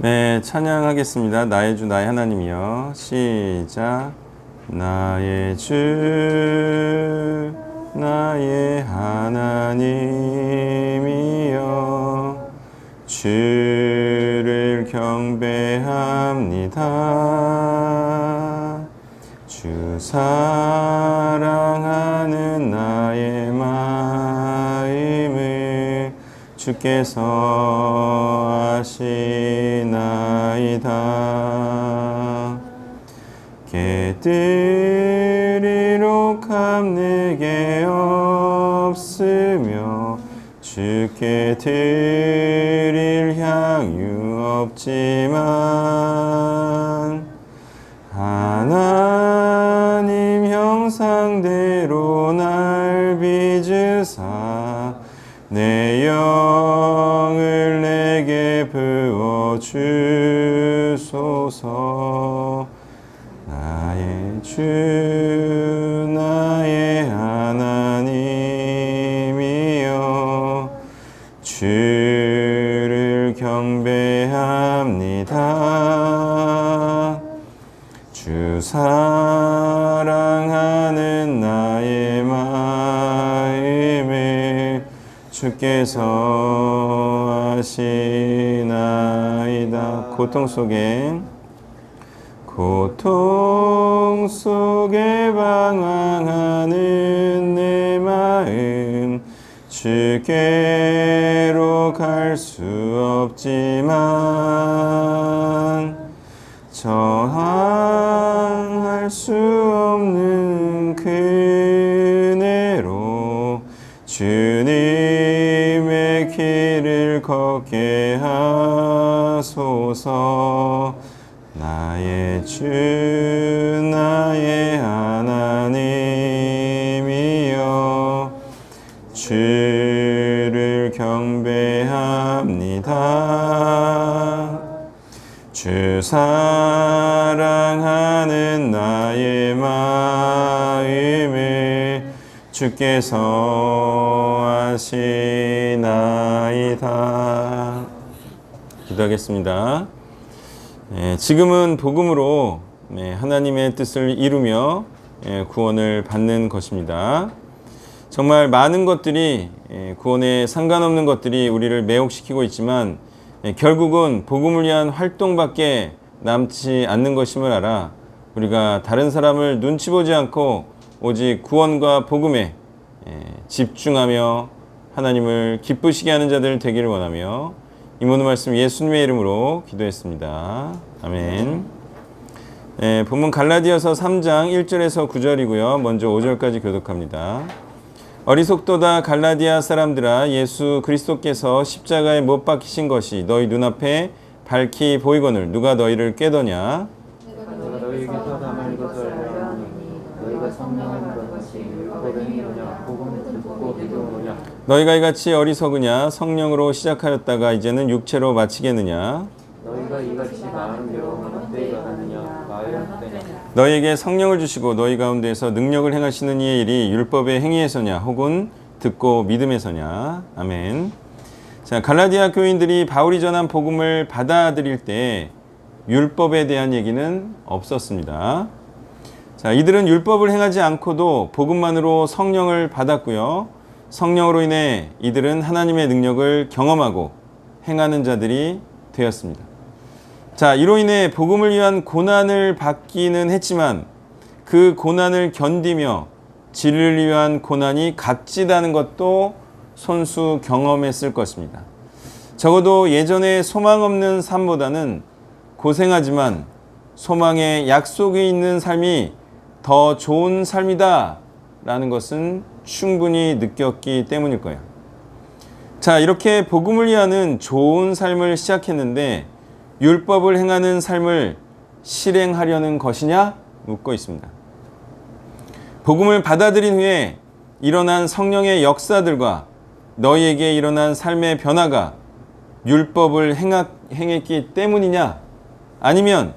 네, 찬양하겠습니다. 나의 주, 나의 하나님이여. 시작. 나의 주, 나의 하나님이여. 주를 경배합니다. 주 사랑하는 나의 마음을 주께서 아시나이다. 깨뜨리록 함 내게 없으며 주께 드릴 향유 없지만 하나님 형상대로 날 빚으사 내 영을 내게 부어주소서. 나의 주 나의 하나님이여. 주를 경배합니다. 주 사랑하는 나의 마음을 주께서 아시나이다. 고통 속에 방황하는 내 마음 주께로 갈 수 없지만 저항할 수 없는 그네로 주님의 길을 걷게 하소서. 나의 주 나의 하나님이여. 주를 경배합니다. 주 사랑하는 나의 마음을 주께서 아시나이다. 기도하겠습니다. 지금은 복음으로 하나님의 뜻을 이루며 구원을 받는 것입니다. 정말 많은 것들이 구원에 상관없는 것들이 우리를 매혹시키고 있지만 결국은 복음을 위한 활동밖에 남지 않는 것임을 알아 우리가 다른 사람을 눈치 보지 않고 오직 구원과 복음에 집중하며 하나님을 기쁘시게 하는 자들 되기를 원하며 이 모든 말씀 예수님의 이름으로 기도했습니다. 아멘. 본문 갈라디아서 3장 1절에서 9절이고요. 먼저 5절까지 교독합니다. 어리석도다 갈라디아 사람들아, 예수 그리스도께서 십자가에 못 박히신 것이 너희 눈앞에 밝히 보이거늘 누가 너희를 꾀더냐? 내가 너희에게서 담을 것을 알려하노니 너희가 성령을 받은 것이 율법의 행위로냐 복음을 듣고 믿음으로냐. 너희가 이같이 어리석으냐? 성령으로 시작하였다가 이제는 육체로 마치겠느냐? 너희가 이같이 마음대로 헛되이 받았느냐 마의 헛되냐. 너희에게 성령을 주시고 너희 가운데에서 능력을 행하시는 이의 일이 율법의 행위에서냐 혹은 듣고 믿음에서냐. 아멘. 자, 갈라디아 교인들이 바울이 전한 복음을 받아들일 때 율법에 대한 얘기는 없었습니다. 자, 이들은 율법을 행하지 않고도 복음만으로 성령을 받았고요. 성령으로 인해 이들은 하나님의 능력을 경험하고 행하는 자들이 되었습니다. 자, 이로 인해 복음을 위한 고난을 받기는 했지만 그 고난을 견디며 진리를 위한 고난이 값지다는 것도 손수 경험했을 것입니다. 적어도 예전에 소망 없는 삶보다는 고생하지만 소망의 약속이 있는 삶이 더 좋은 삶이다 라는 것은 충분히 느꼈기 때문일 거예요. 자, 이렇게 복음을 위하는 좋은 삶을 시작했는데 율법을 행하는 삶을 실행하려는 것이냐? 묻고 있습니다. 복음을 받아들인 후에 일어난 성령의 역사들과 너희에게 일어난 삶의 변화가 율법을 행했기 때문이냐? 아니면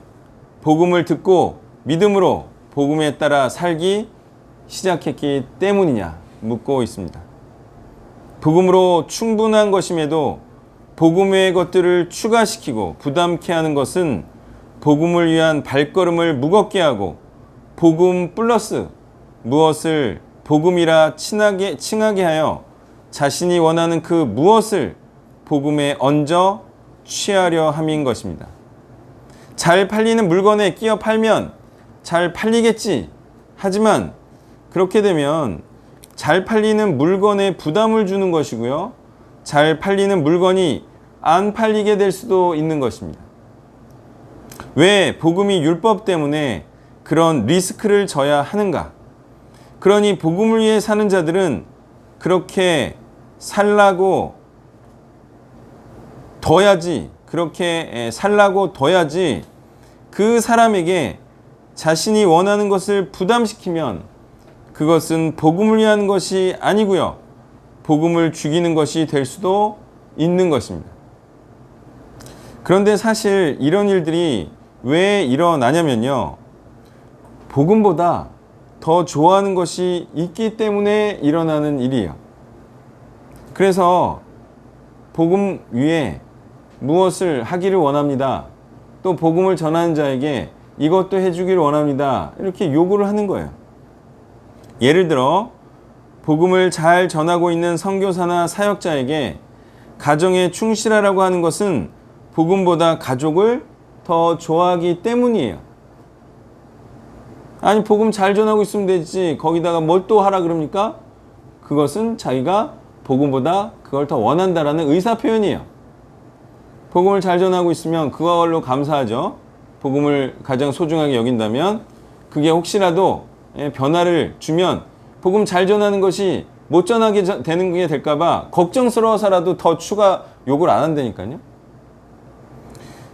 복음을 듣고 믿음으로 복음에 따라 살기 시작했기 때문이냐? 묻고 있습니다. 복음으로 충분한 것임에도 복음의 것들을 추가시키고 부담케 하는 것은 복음을 위한 발걸음을 무겁게 하고 복음 플러스 무엇을 복음이라 칭하게 하여 자신이 원하는 그 무엇을 복음에 얹어 취하려 함인 것입니다. 잘 팔리는 물건에 끼어 팔면 잘 팔리겠지. 하지만 그렇게 되면 잘 팔리는 물건에 부담을 주는 것이고요. 잘 팔리는 물건이 안 팔리게 될 수도 있는 것입니다. 왜 복음이 율법 때문에 그런 리스크를 져야 하는가? 그러니 복음을 위해 사는 자들은 그렇게 살라고 둬야지, 그렇게 살라고 둬야지 그 사람에게 자신이 원하는 것을 부담시키면 그것은 복음을 위한 것이 아니고요. 복음을 죽이는 것이 될 수도 있는 것입니다. 그런데 사실 이런 일들이 왜 일어나냐면요. 복음보다 더 좋아하는 것이 있기 때문에 일어나는 일이에요. 그래서 복음 위에 무엇을 하기를 원합니다. 또 복음을 전하는 자에게 이것도 해주기를 원합니다. 이렇게 요구를 하는 거예요. 예를 들어 복음을 잘 전하고 있는 선교사나 사역자에게 가정에 충실하라고 하는 것은 복음보다 가족을 더 좋아하기 때문이에요. 아니 복음 잘 전하고 있으면 되지 거기다가 뭘 또 하라 그럽니까? 그것은 자기가 복음보다 그걸 더 원한다라는 의사표현이에요. 복음을 잘 전하고 있으면 그걸로 감사하죠. 복음을 가장 소중하게 여긴다면 그게 혹시라도 변화를 주면 복음 잘 전하는 것이 못 전하게 되는 게 될까봐 걱정스러워서라도 더 추가 요구를 안 한다니까요.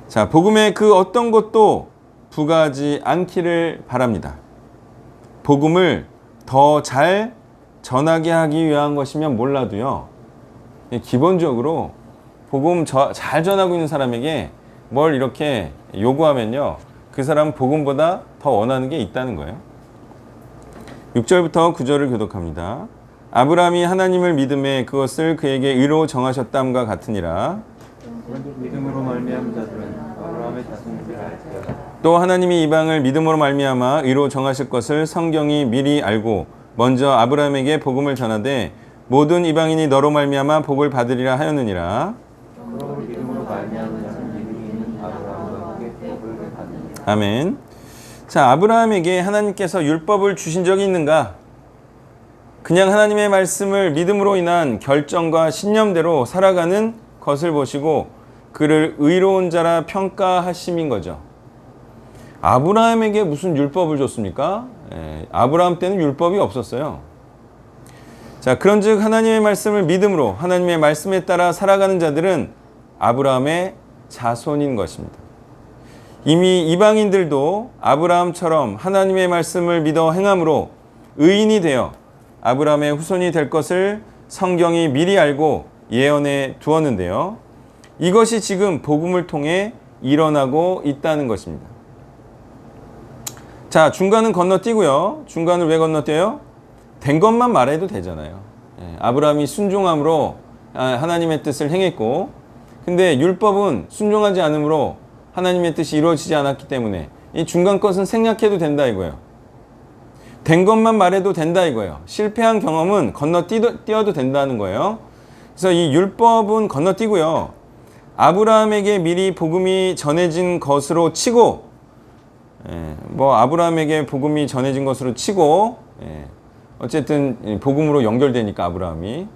자, 복음의 그 어떤 것도 부과하지 않기를 바랍니다. 복음을 더 잘 전하게 하기 위한 것이면 몰라도요. 기본적으로 복음 잘 전하고 있는 사람에게 뭘 이렇게 요구하면요. 그 사람은 복음보다 더 원하는 게 있다는 거예요. 6절부터 9절을 교독합니다. 아브라함이 하나님을 믿음에 그것을 그에게 의로 정하셨담과 같으니라. 믿음으로 말미암은 자들은 아브라함의 자손이라 할지어다. 또 하나님이 이방을 믿음으로 말미암아 의로 정하실 것을 성경이 미리 알고 먼저 아브라함에게 복음을 전하되 모든 이방인이 너로 말미암아 복을 받으리라 하였느니라. 그러므로 믿음으로 말미암은 자는 믿음이 있는 아브라함과 그의 복을 받느니라. 아멘. 자, 아브라함에게 하나님께서 율법을 주신 적이 있는가? 그냥 하나님의 말씀을 믿음으로 인한 결정과 신념대로 살아가는 것을 보시고 그를 의로운 자라 평가하심인 거죠. 아브라함에게 무슨 율법을 줬습니까? 아브라함 때는 율법이 없었어요. 자, 그런즉 하나님의 말씀을 믿음으로 하나님의 말씀에 따라 살아가는 자들은 아브라함의 자손인 것입니다. 이미 이방인들도 아브라함처럼 하나님의 말씀을 믿어 행함으로 의인이 되어 아브라함의 후손이 될 것을 성경이 미리 알고 예언해 두었는데요. 이것이 지금 복음을 통해 일어나고 있다는 것입니다. 자, 중간은 건너뛰고요. 중간을 왜 건너뛰어요? 된 것만 말해도 되잖아요. 아브라함이 순종함으로 하나님의 뜻을 행했고, 근데 율법은 순종하지 않으므로 하나님의 뜻이 이루어지지 않았기 때문에 이 중간 것은 생략해도 된다 이거예요. 된 것만 말해도 된다 이거예요. 실패한 경험은 건너뛰어도 된다는 거예요. 그래서 이 율법은 건너뛰고요. 아브라함에게 미리 복음이 전해진 것으로 치고, 아브라함에게 복음이 전해진 것으로 치고, 어쨌든 복음으로 연결되니까 아브라함이.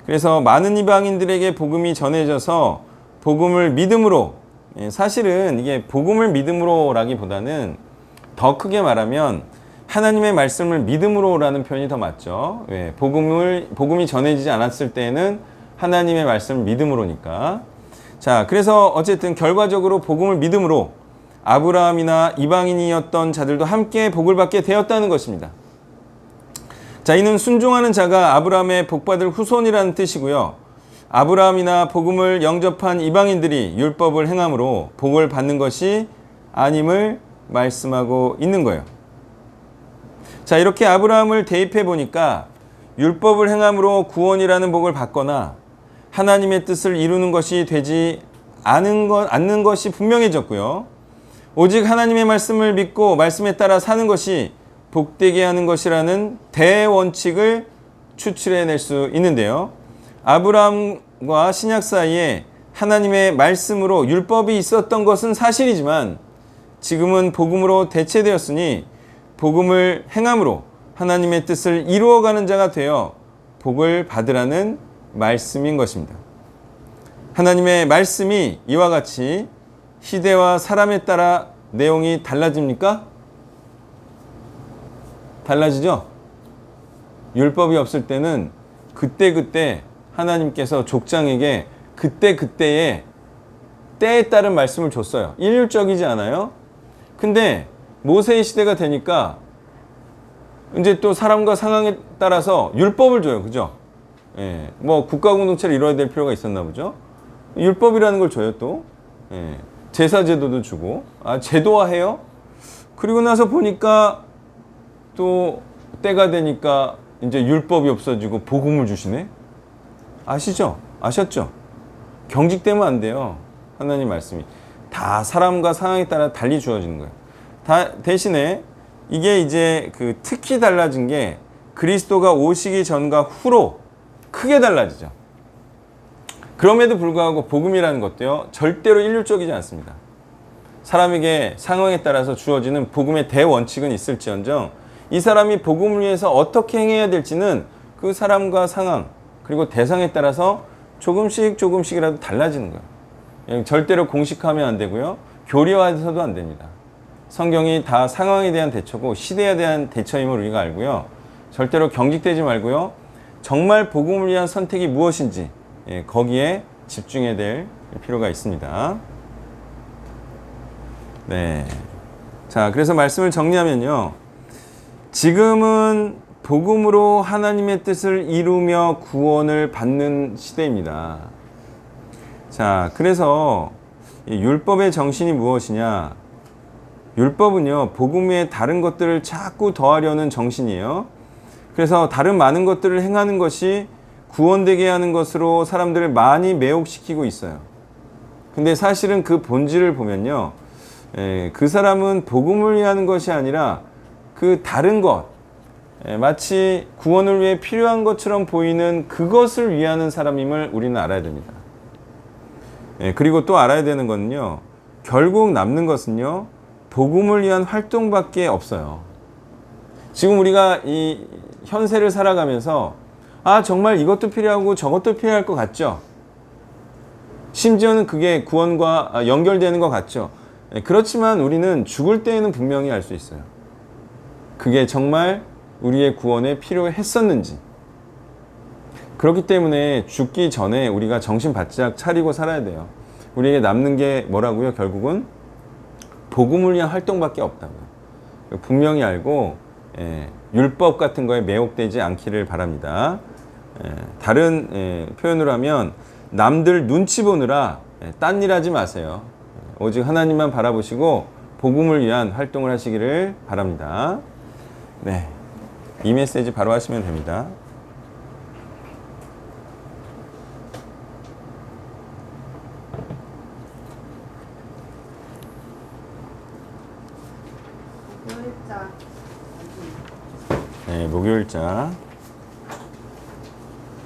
그래서 많은 이방인들에게 복음이 전해져서 복음을 믿음으로, 사실은 이게 복음을 믿음으로라기보다는 더 크게 말하면 하나님의 말씀을 믿음으로라는 표현이 더 맞죠. 복음이 전해지지 않았을 때는 하나님의 말씀을 믿음으로니까. 자, 그래서 어쨌든 결과적으로 복음을 믿음으로 아브라함이나 이방인이었던 자들도 함께 복을 받게 되었다는 것입니다. 자, 이는 순종하는 자가 아브라함의 복받을 후손이라는 뜻이고요. 아브라함이나 복음을 영접한 이방인들이 율법을 행함으로 복을 받는 것이 아님을 말씀하고 있는 거예요. 자, 이렇게 아브라함을 대입해 보니까 율법을 행함으로 구원이라는 복을 받거나 하나님의 뜻을 이루는 것이 되지 않는 것이 분명해졌고요. 오직 하나님의 말씀을 믿고 말씀에 따라 사는 것이 복되게 하는 것이라는 대원칙을 추출해낼 수 있는데요. 아브라함과 신약 사이에 하나님의 말씀으로 율법이 있었던 것은 사실이지만 지금은 복음으로 대체되었으니 복음을 행함으로 하나님의 뜻을 이루어가는 자가 되어 복을 받으라는 말씀인 것입니다. 하나님의 말씀이 이와 같이 시대와 사람에 따라 내용이 달라집니까? 달라지죠? 율법이 없을 때는 그때그때 하나님께서 족장에게 그때그때의 때에 따른 말씀을 줬어요. 일률적이지 않아요? 근데 모세의 시대가 되니까 이제 또 사람과 상황에 따라서 율법을 줘요. 그죠? 예, 뭐 국가공동체를 이뤄야 될 필요가 있었나 보죠? 율법이라는 걸 줘요 또. 예, 제사제도도 주고. 아, 제도화해요? 그리고 나서 보니까 또 때가 되니까 이제 율법이 없어지고 복음을 주시네? 아시죠? 아셨죠? 경직되면 안 돼요. 하나님 말씀이. 다 사람과 상황에 따라 달리 주어지는 거예요. 대신에 이게 이제 그 특히 달라진 게 그리스도가 오시기 전과 후로 크게 달라지죠. 그럼에도 불구하고 복음이라는 것도요, 절대로 일률적이지 않습니다. 사람에게 상황에 따라서 주어지는 복음의 대원칙은 있을지언정 이 사람이 복음을 위해서 어떻게 행해야 될지는 그 사람과 상황 그리고 대상에 따라서 조금씩이라도 달라지는 거예요. 절대로 공식화하면 안 되고요. 교리화해서도 안 됩니다. 성경이 다 상황에 대한 대처고 시대에 대한 대처임을 우리가 알고요. 절대로 경직되지 말고요. 정말 복음을 위한 선택이 무엇인지 거기에 집중해야 될 필요가 있습니다. 네. 자, 그래서 말씀을 정리하면요. 지금은 복음으로 하나님의 뜻을 이루며 구원을 받는 시대입니다. 자, 그래서 율법의 정신이 무엇이냐? 율법은요, 복음 외에 다른 것들을 자꾸 더하려는 정신이에요. 그래서 다른 많은 것들을 행하는 것이 구원되게 하는 것으로 사람들을 많이 매혹시키고 있어요. 근데 사실은 그 본질을 보면요, 그 사람은 복음을 위하는 것이 아니라 그 다른 것, 마치 구원을 위해 필요한 것처럼 보이는 그것을 위하는 사람임을 우리는 알아야 됩니다. 그리고 또 알아야 되는 것은요, 결국 남는 것은요, 복음을 위한 활동밖에 없어요. 지금 우리가 이 현세를 살아가면서 아, 정말 이것도 필요하고 저것도 필요할 것 같죠? 심지어는 그게 구원과 연결되는 것 같죠? 그렇지만 우리는 죽을 때에는 분명히 알 수 있어요. 그게 정말 우리의 구원에 필요했었는지. 그렇기 때문에 죽기 전에 우리가 정신 바짝 차리고 살아야 돼요. 우리에게 남는 게 뭐라고요? 결국은 복음을 위한 활동밖에 없다고요. 분명히 알고 율법 같은 거에 매혹되지 않기를 바랍니다. 다른 표현으로 하면 남들 눈치 보느라 딴 일 하지 마세요. 오직 하나님만 바라보시고 복음을 위한 활동을 하시기를 바랍니다. 네, 이 메시지 바로 하시면 됩니다. 네, 목요일자.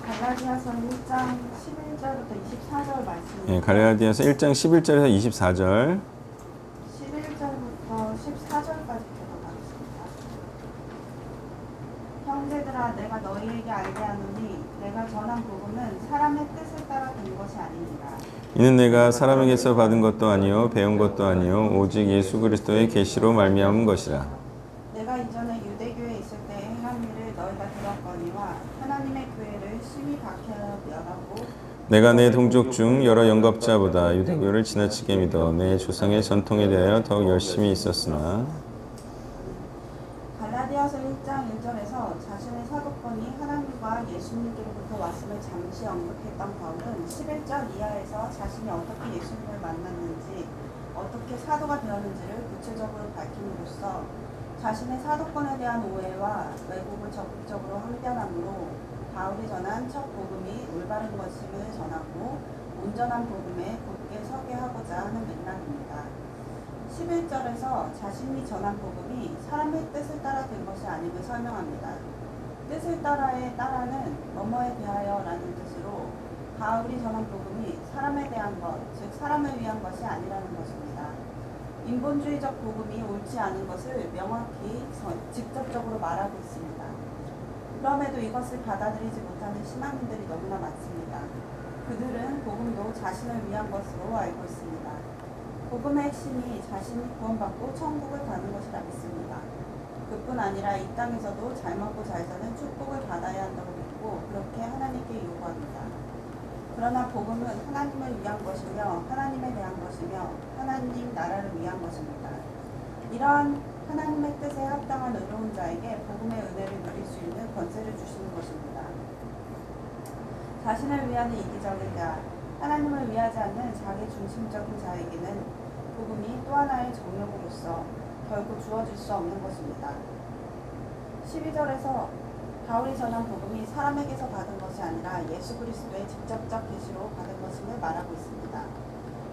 갈라디아서 1장 11절부터 24절 말씀. 네, 갈라디아서 1장 11절에서 24절. 11절부터 14절까지 읽어가겠습니다. 형제들아, 내가 너희에게 알게 하노니 내가 전한 복음은 사람의 뜻을 따라 된 것이 아니니라. 이는 내가 사람에게서 받은 것도 아니요 배운 것도 아니요 오직 예수 그리스도의 계시로 말미암은 것이라. 내가 이전에 유대교에 있을 때 행한 일을 너희가 들었거니와 하나님의 교회를 심히 박해하고 내가 내 동족 중 여러 영겁자보다 유대교를 지나치게 믿어 내 조상의 전통에 대하여 더욱 열심히 있었으나. 갈라디아서 1장 1절에서 자신의 사도권이 하나님과 예수님께로부터 왔음을 잠시 언급했던 바울은 11절 이하에서 자신이 어떻게 예수님을 만났는지 어떻게 사도가 되었는지를 구체적으로 밝힘으로써 자신의 사도권에 대한 오해와 왜곡을 적극적으로 항변함으로 바울이 전한 첫 복음이 올바른 올바른 것임을 전하고 온전한 복음에 굳게 서게 하고자 하는 맥락입니다. 11절에서 자신이 전한 복음이 사람의 뜻을 따라 된 것이 아님을 설명합니다. 뜻을 따라의 따라는 뭐뭐에 대하여 라는 뜻으로 바울이 전한 복음이 사람에 대한 것, 즉 사람을 위한 것이 아니라는 것입니다. 인본주의적 복음이 옳지 않은 것을 명확히 직접적으로 말하고 있습니다. 그럼에도 이것을 받아들이지 못하는 신앙인들이 너무나 많습니다. 그들은 복음도 자신을 위한 것으로 알고 있습니다. 복음의 핵심이 자신이 구원받고 천국을 가는 것이라 믿습니다. 그뿐 아니라 이 땅에서도 잘 먹고 잘 사는 축복을 받아야 한다고 믿고 그렇게 하나님께 요구합니다. 그러나 복음은 하나님을 위한 것이며 하나님에 대한 것이며 하나님 나라를 위한 것입니다. 이러한 하나님의 뜻에 합당한 의로운 자에게 복음의 은혜를 누릴 수 있는 권세를 주시는 것입니다. 자신을 위하는 이기적인 자, 하나님을 위하지 않는 자기 중심적인 자에게는 복음이 또 하나의 정욕으로서 결국 주어질 수 없는 것입니다. 12절에서 바울이 전한 복음이 사람에게서 받은 것이 아니라 예수 그리스도의 직접적 계시로 받은 것임을 말하고 있습니다.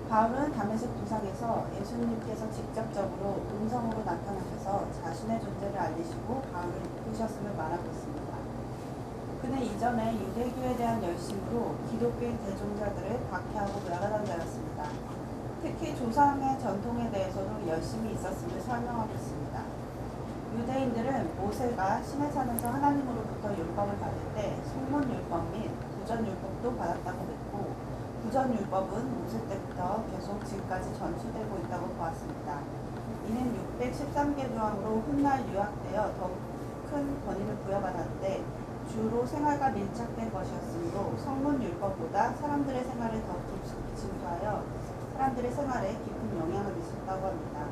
바울은 다메섹 도상에서 예수님께서 직접적으로 음성으로 나타나셔서 자신의 존재를 알리시고 바울을 이끄셨음을 말하고 있습니다. 그는 이전에 유대교에 대한 열심으로 기독교의 대종자들을 박해하고 멸하던 자였습니다. 특히 조상의 전통에 대해서도 열심히 있었음을 설명하고 있습니다. 유대인들은 모세가 시내산에서 하나님으로부터 율법을 받을 때 성문율법 및 구전율법도 받았다고 믿고 구전율법은 모세 때부터 계속 지금까지 전수되고 있다고 보았습니다. 이는 613개 조항으로 훗날 요약되어 더욱 큰 권위를 부여받았는데 주로 생활과 밀착된 것이었으므로 성문율법보다 사람들의 생활을 더 깊숙이 진수하여 사람들의 생활에 깊은 영향을 미쳤다고 합니다.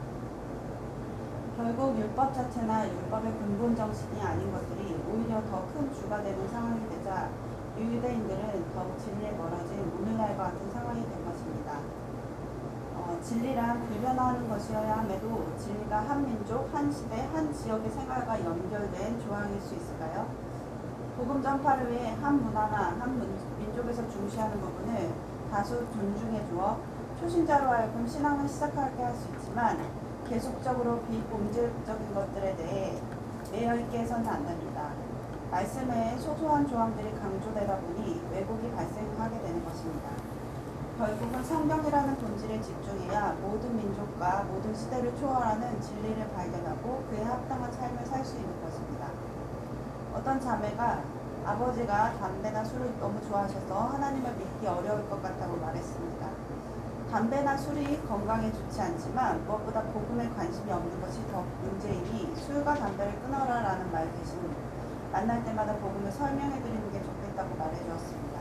결국 율법 자체나 율법의 근본 정신이 아닌 것들이 오히려 더 큰 주가 되는 상황이 되자 유대인들은 더욱 진리에 멀어진 오늘날과 같은 상황이 된 것입니다. 진리란 불변화하는 것이어야 함에도 진리가 한 민족, 한 시대, 한 지역의 생활과 연결된 조항일 수 있을까요? 복음 전파를 위해 한 문화나 한 민족에서 중시하는 부분을 다수 존중해 주어 초신자로 하여금 신앙을 시작하게 할 수 있지만 계속적으로 비본질적인 것들에 대해 매여 있게 해서는 안 됩니다. 말씀에 소소한 조항들이 강조되다 보니 왜곡이 발생하게 되는 것입니다. 결국은 성경이라는 본질에 집중해야 모든 민족과 모든 시대를 초월하는 진리를 발견하고 그에 합당한 삶을 살 수 있는 것입니다. 어떤 자매가 아버지가 담배나 술을 너무 좋아하셔서 하나님을 믿기 어려울 것 같다고 말했습니다. 담배나 술이 건강에 좋지 않지만 무엇보다 복음에 관심이 없는 것이 더 문제이니 술과 담배를 끊어라 라는 말 대신 만날 때마다 복음을 설명해 드리는 게 좋겠다고 말해 주었습니다.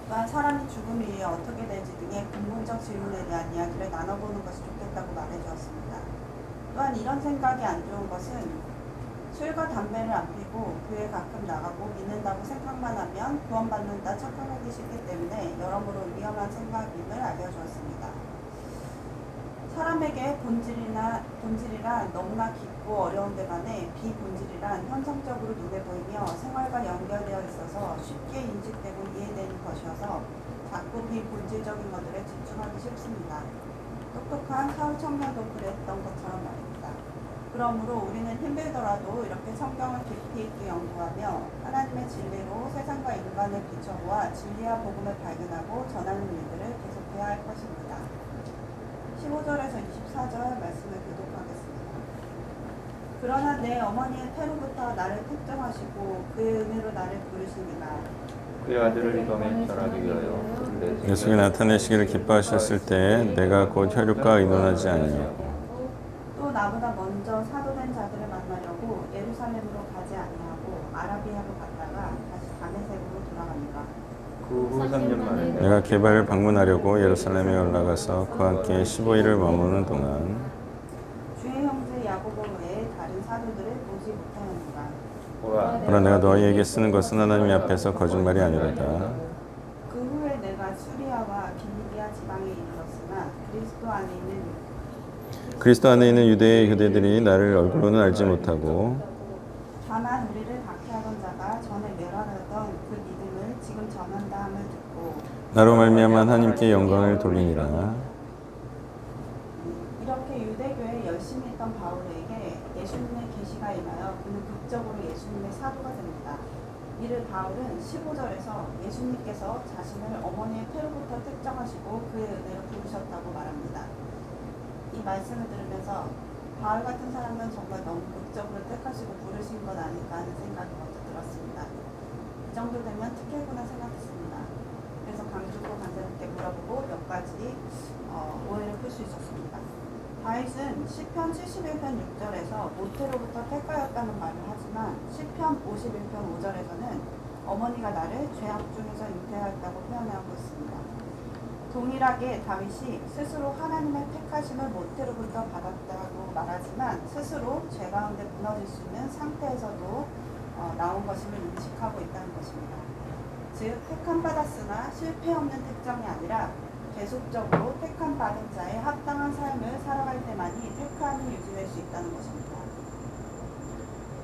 또한 사람이 죽음 이후에 어떻게 될지 등의 근본적 질문에 대한 이야기를 나눠보는 것이 좋겠다고 말해 주었습니다. 또한 이런 생각이 안 좋은 것은 술과 담배를 안 피고 교회 가끔 나가고 믿는다고 생각만 하면 구원받는다 착각하기 쉽기 때문에 여러모로 위험한 생각임을 알려주었습니다. 사람에게 본질이란 너무나 깊고 어려운 데만에 비본질이란 현상적으로 눈에 보이며 생활과 연결되어 있어서 쉽게 인식되고 이해되는 것이어서 자꾸 비본질적인 것들에 집중하기 쉽습니다. 똑똑한 사울 청년도 그랬던 것처럼 말입니다. 그러므로 우리는 힘들더라도 이렇게 성경을 깊이 있게 연구하며 하나님의 진리로 세상과 인간을 비춰보아 진리와 복음을 발견하고 전하는 일들을 계속해야 할 것입니다. 15절에서 24절 말씀을 교독하겠습니다. 그러나 내 어머니의 태로부터 나를 택정하시고 그의 은혜로 나를 부르시니라. 그의 아들을 이방에 전하기 위하여 예수께 나타내시기를 기뻐하셨을 때 내가 곧 혈육과 의논하지 아니하고 또 나보다 먼저 사도된 자들을 만나려고 예루살렘으로 가지 아니하고 아라비아로 갔다가 다시 다메섹으로 돌아갑니다. 그 후 3년 만에 내가 게바를 방문하려고 예루살렘에 올라가서 그와 함께 15일을 머무는 동안 주의 형제 야고보 외에 다른 사도들을 보지 못하였노라. 그러나 내가 너희에게 쓰는 것은 하나님 앞에서 거짓말이 아니로다. 그 후에 내가 수리아와 빌리비아 지방에 이르렀으나 그리스도 안에 있는 유대의 교대들이 나를 얼굴로는 알지 못하고 다만 우리를 박해하던 자가 전에 멸하던 그 믿음을 전한다 함을 듣고 나로 말미암아 하나님께 영광을 돌리니라. 이렇게 유대교에 열심히 했던 바울에게 예수님의 계시가 임하여 그는 극적으로 예수님의 사도가 됩니다. 이를 바울은 15절에서 예수님께서 자신을 어머니의 태로부터 택정하시고 그의 은혜로 부르셨다고 말합니다. 이 말씀을 들으면서 바울 같은 사람은 정말 너무 극적으로 택하시고 부르신 것 아닐까 하는 생각이 먼저 들었습니다. 이 정도 되면 특혜구나 생각했습니다. 그래서 강주고 간사님께 물어보고 몇 가지 오해를 풀 수 있었습니다. 다윗은 시편 71편 6절에서 모태로부터 택하였다는 말을 하지만 시편 51편 5절에서는 어머니가 나를 죄악 중에서 잉태하였다고 표현하고 있습니다. 동일하게 다윗이 스스로 하나님의 택하심을 모태로부터 받았다고 말하지만 스스로 죄 가운데 무너질 수 있는 상태에서도 나온 것임을 인식하고 있다는 것입니다. 즉 택함 받았으나 실패 없는 택정이 아니라 계속적으로 택함 받은 자의 합당한 삶을 살아갈 때만이 택함이 유지될 수 있다는 것입니다.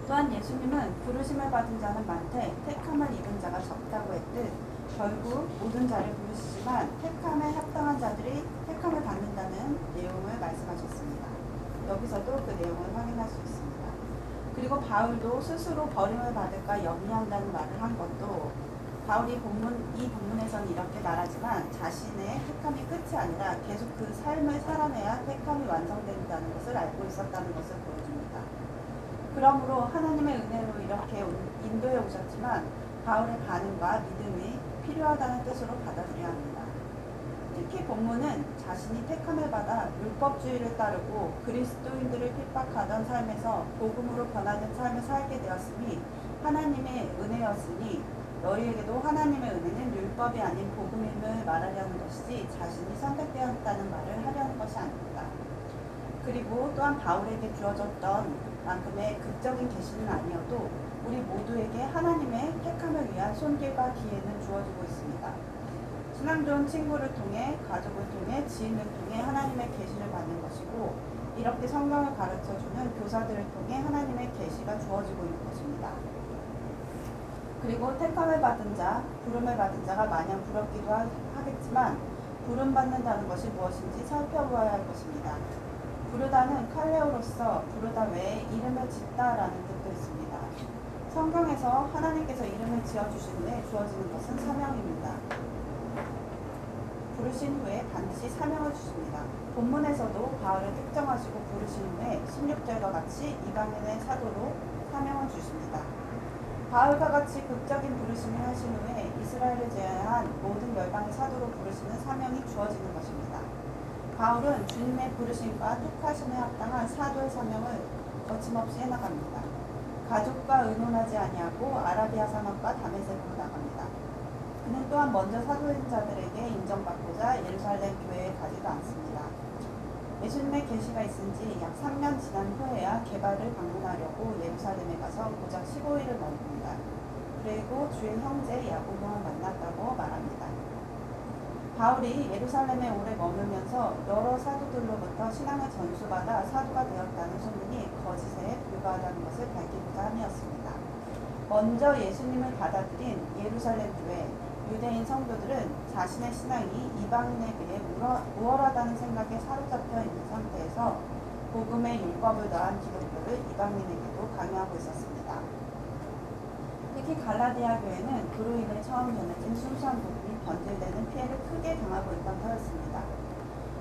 또한 예수님은 부르심을 받은 자는 많되 택함을 입은 자가 적다고 했듯 결국 모든 자를 부르시지만 택함에 합당한 자들이 택함을 받는다는 내용을 말씀하셨습니다. 여기서도 그 내용을 확인할 수 있습니다. 그리고 바울도 스스로 버림을 받을까 염려한다는 말을 한 것도 바울이 이 본문에서는 이렇게 말하지만 자신의 택함이 끝이 아니라 계속 그 삶을 살아내야 택함이 완성된다는 것을 알고 있었다는 것을 보여줍니다. 그러므로 하나님의 은혜로 이렇게 인도해 오셨지만 바울의 반응과 믿음이 필요하다는 뜻으로 받아들여야 합니다. 특히 본문은 자신이 택함을 받아 율법주의를 따르고 그리스도인들을 핍박하던 삶에서 복음으로 변화된 삶을 살게 되었으니 하나님의 은혜였으니 너희에게도 하나님의 은혜는 율법이 아닌 복음임을 말하려는 것이지 자신이 선택되었다는 말을 하려는 것이 아닙니다. 그리고 또한 바울에게 주어졌던 만큼의 극적인 계시는 아니어도 우리 모두에게 하나님의 택함을 위한 손길과 기회는 주어지고 있습니다. 신앙 좋은 친구를 통해, 가족을 통해, 지인을 통해 하나님의 계시를 받는 것이고 이렇게 성경을 가르쳐주는 교사들을 통해 하나님의 계시가 주어지고 있는 것입니다. 그리고 택함을 받은 자, 부름을 받은 자가 마냥 부럽기도 하겠지만 부름받는다는 것이 무엇인지 살펴보아야 할 것입니다. 부르다는 칼레오로서 부르다 외에 이름을 짓다라는 뜻도 있습니다. 성경에서 하나님께서 이름을 지어주신 후에 주어지는 것은 사명입니다. 부르신 후에 반드시 사명을 주십니다. 본문에서도 바울을 특정하시고 부르신 후에 16절과 같이 이방인의 사도로 사명을 주십니다. 바울과 같이 극적인 부르심을 하신 후에 이스라엘을 제외한 모든 열방의 사도로 부르시는 사명이 주어지는 것입니다. 바울은 주님의 부르심과 택하심에 합당한 사도의 사명을 거침없이 해나갑니다. 가족과 의논하지 아니하고 아라비아 사막과 다메섹으로 나갑니다. 그는 또한 먼저 사도된 자들에게 인정받고자 예루살렘 교회에 가지도 않습니다. 예수님의 계시가 있은 지 약 3년 지난 후에야 게바를 방문하려고 예루살렘에 가서 고작 15일을 머뭅니다. 그리고 주의 형제 야고보를 만났다고 말합니다. 바울이 예루살렘에 오래 머물면서 여러 사도들로부터 신앙을 전수받아 사도가 되었다는 소문이 거짓에 불과하다는 것을 밝히고자 함이었습니다. 먼저 예수님을 받아들인 예루살렘 교회 유대인 성도들은 자신의 신앙이 이방인에 비해 우월하다는 생각에 사로잡혀 있는 상태에서 복음의 율법을 더한 기독교를 이방인에게도 강요하고 있었습니다. 특히 갈라디아 교회는 그로 인해 처음 전해진 순수한 복음이 변질되는 피해를 크게 당하고 있던 터였습니다.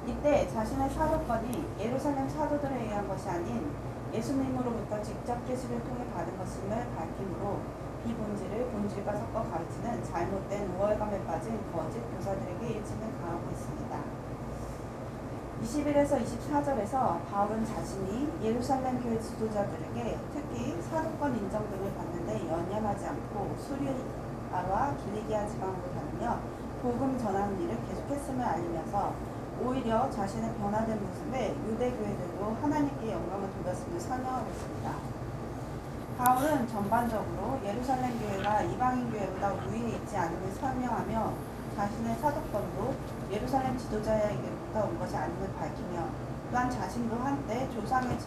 이때 자신의 사도권이 예루살렘 사도들에 의한 것이 아닌 예수님으로부터 직접 계시를 통해 받은 것임을 밝히므로 비본질을 본질과 섞어 가르치는 잘못된 우월감에 빠진 거짓 교사들에게 일침을 가하고 있습니다. 21에서 24절에서 바울은 자신이 예루살렘 교회 지도자들에게 특히 사도권 인정 등을 받는데 연연하지 않고 수리아와 길리기아 지방으로 다니며 복음 전하는 일을 계속했음을 알리면서 오히려 자신의 변화된 모습에 유대 교회들도 하나님께 영광을 돌렸음을 설명하고 있습니다. 바울은 전반적으로 예루살렘 교회가 이방인 교회보다 우위에 있지 않음을 설명하며 자신의 사도권도 예루살렘 지도자에게부터 온 것이 아님을 밝히며 또한 자신도 한때 조상의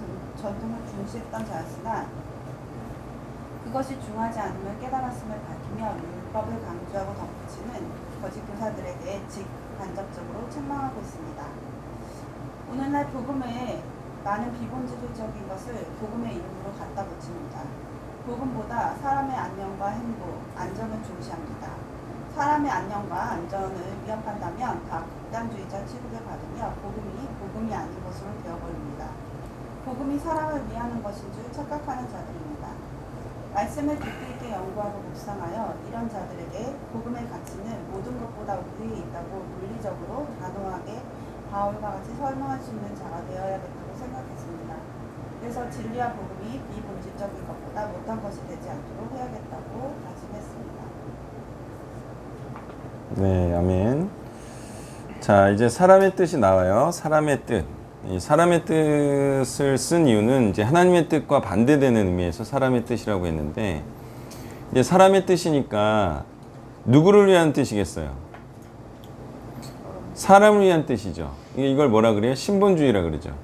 전통을 중시했던 자였으나 그것이 중하지 않음을 깨달았음을 밝히며 율법을 강조하고 덧붙이는 거짓 교사들에 대해 직간접적으로 책망하고 있습니다. 오늘날 복음에 많은 비본질적인 것을 복음의 이름으로 갖다 붙입니다. 복음보다 사람의 안녕과 행복, 안전을 중시합니다. 사람의 안녕과 안전을 위협한다면 다 극단주의자 취급을 받으며 복음이 아닌 것으로 되어버립니다. 복음이 사람을 위하는 것인 줄 착각하는 자들입니다. 말씀을 깊이 있게 연구하고 묵상하여 이런 자들에게 복음의 가치는 모든 것보다 우위에 있다고 논리적으로 단호하게 바울과 같이 설명할 수 있는 자가 되어야겠다고 생각했습니다. 그래서 진리와 복음이 비본질적인 것보다 못한 것이 되지 않도록 해야겠다고 다짐했습니다. 네, 아멘. 자, 이제 사람의 뜻이 나와요. 사람의 뜻. 이 사람의 뜻을 쓴 이유는 이제 하나님의 뜻과 반대되는 의미에서 사람의 뜻이라고 했는데, 이제 사람의 뜻이니까 누구를 위한 뜻이겠어요? 사람을 위한 뜻이죠. 이걸 뭐라 그래요? 신본주의라 그러죠.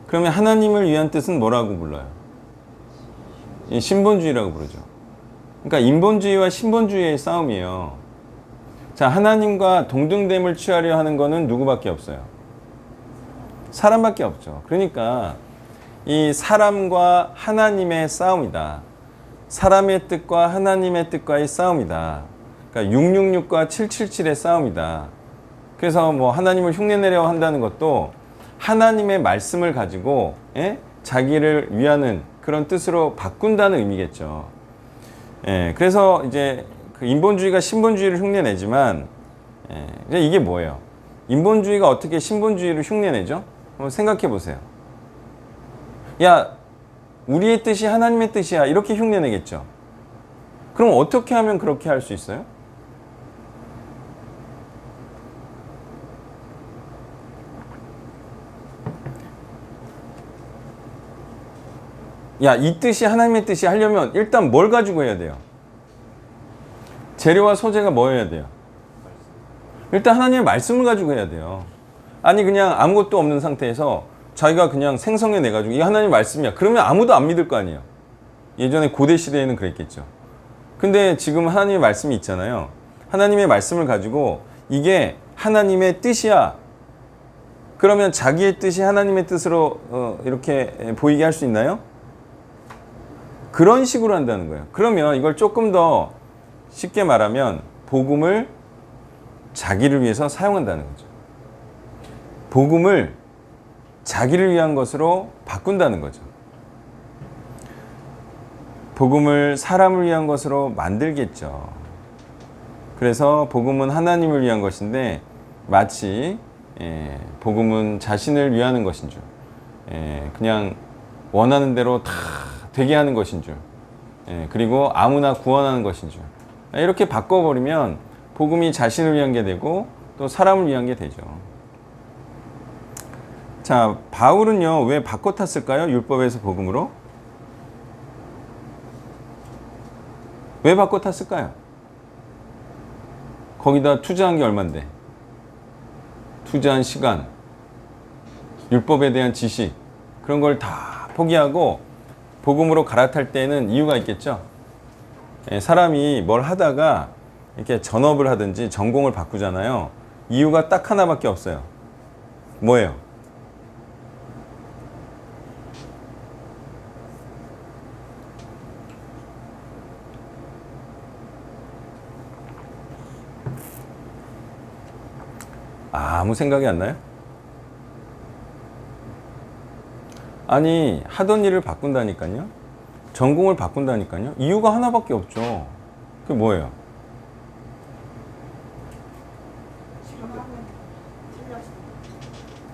그러면 하나님을 위한 뜻은 뭐라고 불러요? 신본주의라고 부르죠. 그러니까 인본주의와 신본주의의 싸움이에요. 자, 하나님과 동등됨을 취하려 하는 거는 누구밖에 없어요? 사람밖에 없죠. 그러니까 이 사람과 하나님의 싸움이다. 사람의 뜻과 하나님의 뜻과의 싸움이다. 그러니까 666과 777의 싸움이다. 그래서 뭐 하나님을 흉내내려 한다는 것도 하나님의 말씀을 가지고 자기를 위하는 그런 뜻으로 바꾼다는 의미겠죠. 그래서 이제 그 인본주의가 신본주의를 흉내내지만 이게 뭐예요? 인본주의가 어떻게 신본주의를 흉내내죠? 한번 생각해 보세요. 야, 우리의 뜻이 하나님의 뜻이야. 이렇게 흉내내겠죠. 그럼 어떻게 하면 그렇게 할 수 있어요? 야, 이 뜻이 하나님의 뜻이 하려면 일단 뭘 가지고 해야 돼요? 재료와 소재가 뭐여야 돼요? 일단 하나님의 말씀을 가지고 해야 돼요. 아니 그냥 아무것도 없는 상태에서 자기가 그냥 생성해내가지고 이게 하나님의 말씀이야. 그러면 아무도 안 믿을 거 아니에요. 예전에 고대 시대에는 그랬겠죠. 근데 지금 하나님의 말씀이 있잖아요. 하나님의 말씀을 가지고 이게 하나님의 뜻이야. 그러면 자기의 뜻이 하나님의 뜻으로 이렇게 보이게 할 수 있나요? 그런 식으로 한다는 거예요. 그러면 이걸 조금 더 쉽게 말하면 복음을 자기를 위해서 사용한다는 거죠. 복음을 자기를 위한 것으로 바꾼다는 거죠. 복음을 사람을 위한 것으로 만들겠죠. 그래서 복음은 하나님을 위한 것인데 마치 복음은 자신을 위하는 것인 줄, 그냥 원하는 대로 다 되게 하는 것인 줄, 그리고 아무나 구원하는 것인 줄, 이렇게 바꿔버리면 복음이 자신을 위한 게 되고 또 사람을 위한 게 되죠. 자, 바울은요 왜 바꿔 탔을까요? 율법에서 복음으로? 왜 바꿔 탔을까요? 거기다 투자한 게 얼만데? 투자한 시간, 율법에 대한 지식, 그런 걸 다 포기하고 복음으로 갈아탈 때는 이유가 있겠죠. 사람이 뭘 하다가 이렇게 전업을 하든지 전공을 바꾸잖아요. 이유가 딱 하나밖에 없어요. 뭐예요? 아무 생각이 안 나요? 아니, 하던 일을 바꾼다니까요. 전공을 바꾼다니까요. 이유가 하나밖에 없죠. 그게 뭐예요?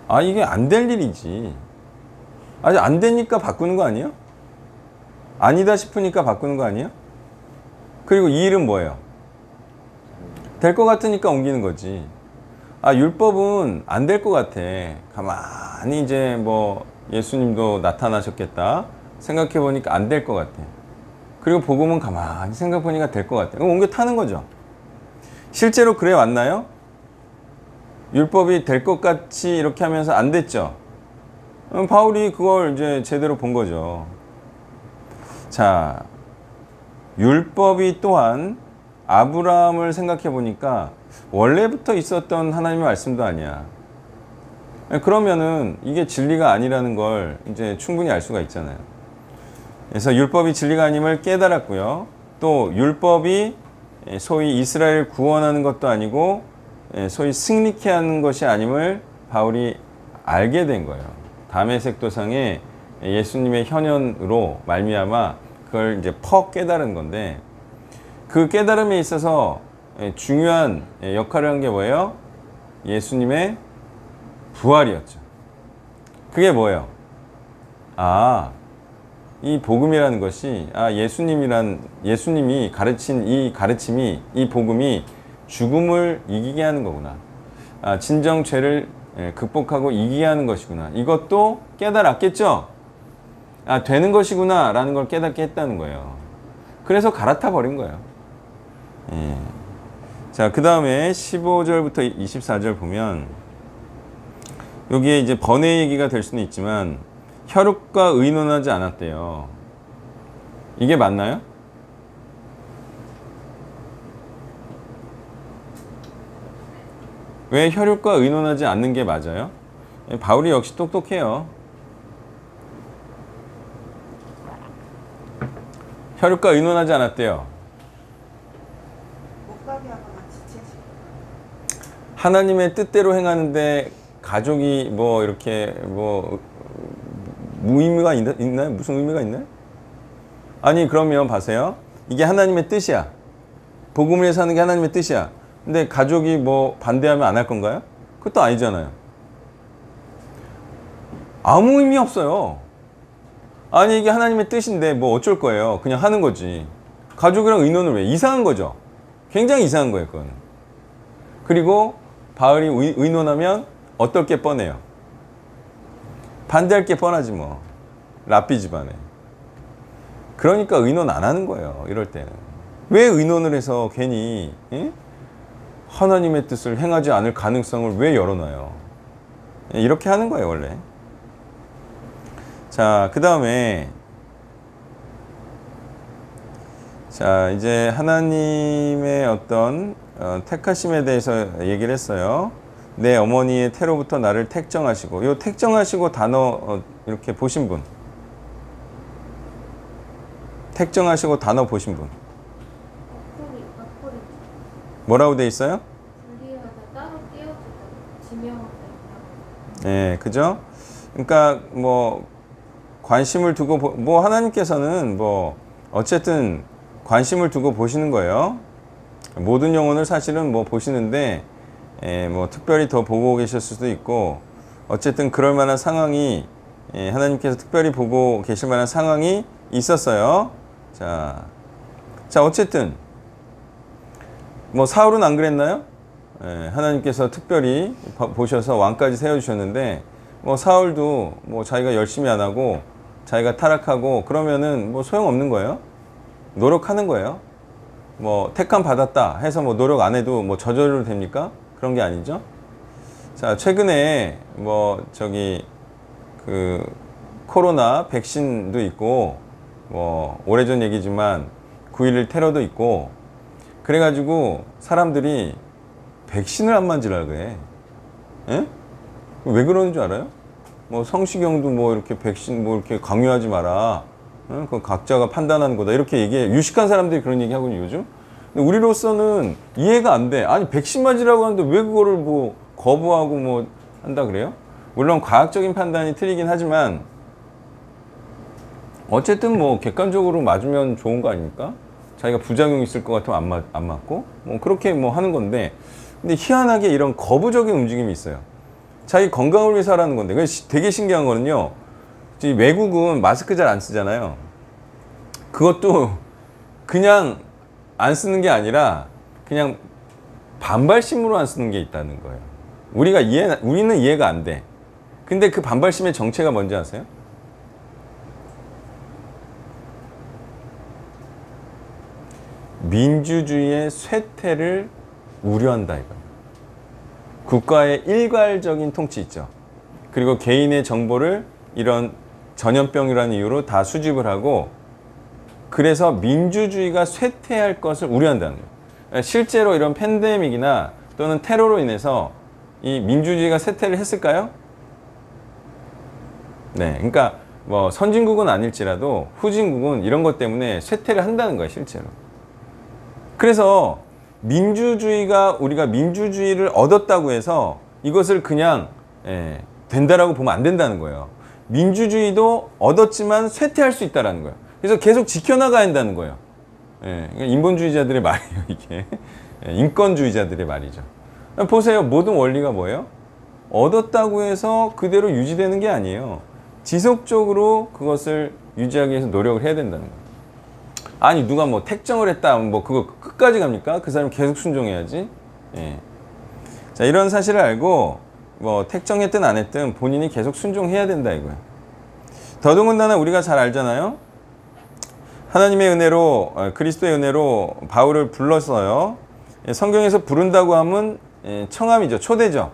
아, 이게 안 될 일이지. 아직 안 되니까 바꾸는 거 아니에요? 아니다 싶으니까 바꾸는 거 아니에요? 그리고 이 일은 뭐예요? 될 것 같으니까 옮기는 거지. 아, 율법은 안 될 것 같아. 가만히 이제 뭐 예수님도 나타나셨겠다 생각해 보니까 안 될 것 같아. 그리고 복음은 가만히 생각해 보니까 될 것 같아. 그럼 옮겨 타는 거죠. 실제로 그래 왔나요? 율법이 될 것 같이 이렇게 하면서 안 됐죠. 바울이 그걸 이제 제대로 본 거죠. 자, 율법이 또한 아브라함을 생각해 보니까 원래부터 있었던 하나님의 말씀도 아니야. 그러면은 이게 진리가 아니라는 걸 이제 충분히 알 수가 있잖아요. 그래서 율법이 진리가 아님을 깨달았고요. 또 율법이 소위 이스라엘을 구원하는 것도 아니고 소위 승리케 하는 것이 아님을 바울이 알게 된 거예요. 다메섹 도상에 예수님의 현현으로 말미암아 그걸 이제 퍽 깨달은 건데, 그 깨달음에 있어서 중요한 역할을 한 게 뭐예요? 예수님의 부활이었죠. 그게 뭐예요? 이 복음이라는 것이, 예수님이 가르친 이 가르침이, 이 복음이 죽음을 이기게 하는 거구나. 진정 죄를 극복하고 이기게 하는 것이구나. 이것도 깨달았겠죠? 되는 것이구나 라는 걸 깨닫게 했다는 거예요. 그래서 갈아타 버린 거예요. 자, 그 다음에 15절부터 24절 보면, 여기에 이제 번외 얘기가 될 수는 있지만 혈육과 의논하지 않았대요. 이게 맞나요? 왜 혈육과 의논하지 않는 게 맞아요? 바울이 역시 똑똑해요. 혈육과 의논하지 않았대요. 못 가게 하거나 지체시. 하나님의 뜻대로 행하는데 가족이 뭐 이렇게 뭐 무의미가 있나요? 무슨 의미가 있나요? 아니, 그러면 봐세요. 이게 하나님의 뜻이야. 복음을 위해서 하는 게 하나님의 뜻이야. 근데 가족이 뭐 반대하면 안 할 건가요? 그것도 아니잖아요. 아무 의미 없어요. 아니, 이게 하나님의 뜻인데 뭐 어쩔 거예요. 그냥 하는 거지. 가족이랑 의논을 왜? 이상한 거죠. 굉장히 이상한 거예요, 그건. 그리고 바울이 의논하면 어떨 게 뻔해요. 반대할 게 뻔하지 뭐. 랍비 집안에. 그러니까 의논 안 하는 거예요, 이럴 때는. 왜 의논을 해서 괜히 하나님의 뜻을 행하지 않을 가능성을 왜 열어놔요? 이렇게 하는 거예요, 원래. 자, 그 다음에 자, 이제 하나님의 어떤 택하심에 대해서 얘기를 했어요. 내 어머니의 태로부터 나를 택정하시고, 요 택정하시고 단어 이렇게 보신 분, 택정하시고 단어 보신 분 뭐라고 돼 있어요? 분리하다, 따로 떼어주다, 지명하다. 네, 그죠? 그러니까 뭐 관심을 두고 뭐 하나님께서는 뭐 어쨌든 관심을 두고 보시는 거예요. 모든 영혼을 사실은 뭐 보시는데 뭐 특별히 더 보고 계실 수도 있고, 어쨌든 그럴 만한 상황이 하나님께서 특별히 보고 계실 만한 상황이 있었어요. 자, 어쨌든 뭐 사울은 안 그랬나요? 하나님께서 특별히 보셔서 왕까지 세워주셨는데, 뭐 사울도 뭐 자기가 열심히 안 하고 자기가 타락하고 그러면은 뭐 소용없는 거예요. 노력하는 거예요. 뭐 택함 받았다 해서 뭐 노력 안 해도 뭐 저절로 됩니까? 그런 게 아니죠. 자, 최근에 뭐 그 코로나 백신도 있고, 뭐 오래전 얘기지만 9.11 테러도 있고, 그래가지고 사람들이 백신을 안 맞으라 그래. 예? 왜 그러는 줄 알아요? 뭐 성시경도 뭐 이렇게 백신 뭐 이렇게 강요하지 마라. 응? 그 각자가 판단하는 거다. 이렇게 얘기해. 유식한 사람들이 그런 얘기 하거든요, 요즘. 근데 우리로서는 이해가 안 돼. 아니, 백신 맞으라고 하는데 왜 그거를 뭐 거부하고 뭐 한다 그래요? 물론 과학적인 판단이 틀리긴 하지만 어쨌든 뭐 객관적으로 맞으면 좋은 거 아닙니까? 자기가 부작용이 있을 것 같으면 안 맞고 뭐 그렇게 뭐 하는 건데, 근데 희한하게 이런 거부적인 움직임이 있어요. 자기 건강을 위해서 하라는 건데. 되게 신기한 거는요, 외국은 마스크 잘 안 쓰잖아요. 그것도 그냥 안 쓰는 게 아니라 그냥 반발심으로 안 쓰는 게 있다는 거예요. 우리는 이해가 안 돼. 근데 그 반발심의 정체가 뭔지 아세요? 민주주의의 쇠퇴를 우려한다 이거예요. 국가의 일괄적인 통치 있죠. 그리고 개인의 정보를 이런 전염병이라는 이유로 다 수집을 하고, 그래서 민주주의가 쇠퇴할 것을 우려한다는 거예요. 실제로 이런 팬데믹이나 또는 테러로 인해서 이 민주주의가 쇠퇴를 했을까요? 네, 그러니까 뭐 선진국은 아닐지라도 후진국은 이런 것 때문에 쇠퇴를 한다는 거예요, 실제로. 그래서 민주주의가 우리가 민주주의를 얻었다고 해서 이것을 그냥 된다라고 보면 안 된다는 거예요. 민주주의도 얻었지만 쇠퇴할 수 있다라는 거예요. 그래서 계속 지켜나가야 한다는 거예요. 그러니까 인본주의자들의 말이에요, 이게. 인권주의자들의 말이죠. 보세요. 모든 원리가 뭐예요? 얻었다고 해서 그대로 유지되는 게 아니에요. 지속적으로 그것을 유지하기 위해서 노력을 해야 된다는 거예요. 아니 누가 뭐 택정을 했다 뭐 그거 끝까지 갑니까? 그 사람 계속 순종해야지. 자, 이런 사실을 알고 뭐 택정했든 안 했든 본인이 계속 순종해야 된다 이거예요. 더더군다나 우리가 잘 알잖아요. 하나님의 은혜로 그리스도의 은혜로 바울을 불렀어요. 성경에서 부른다고 하면 청함이죠. 초대죠.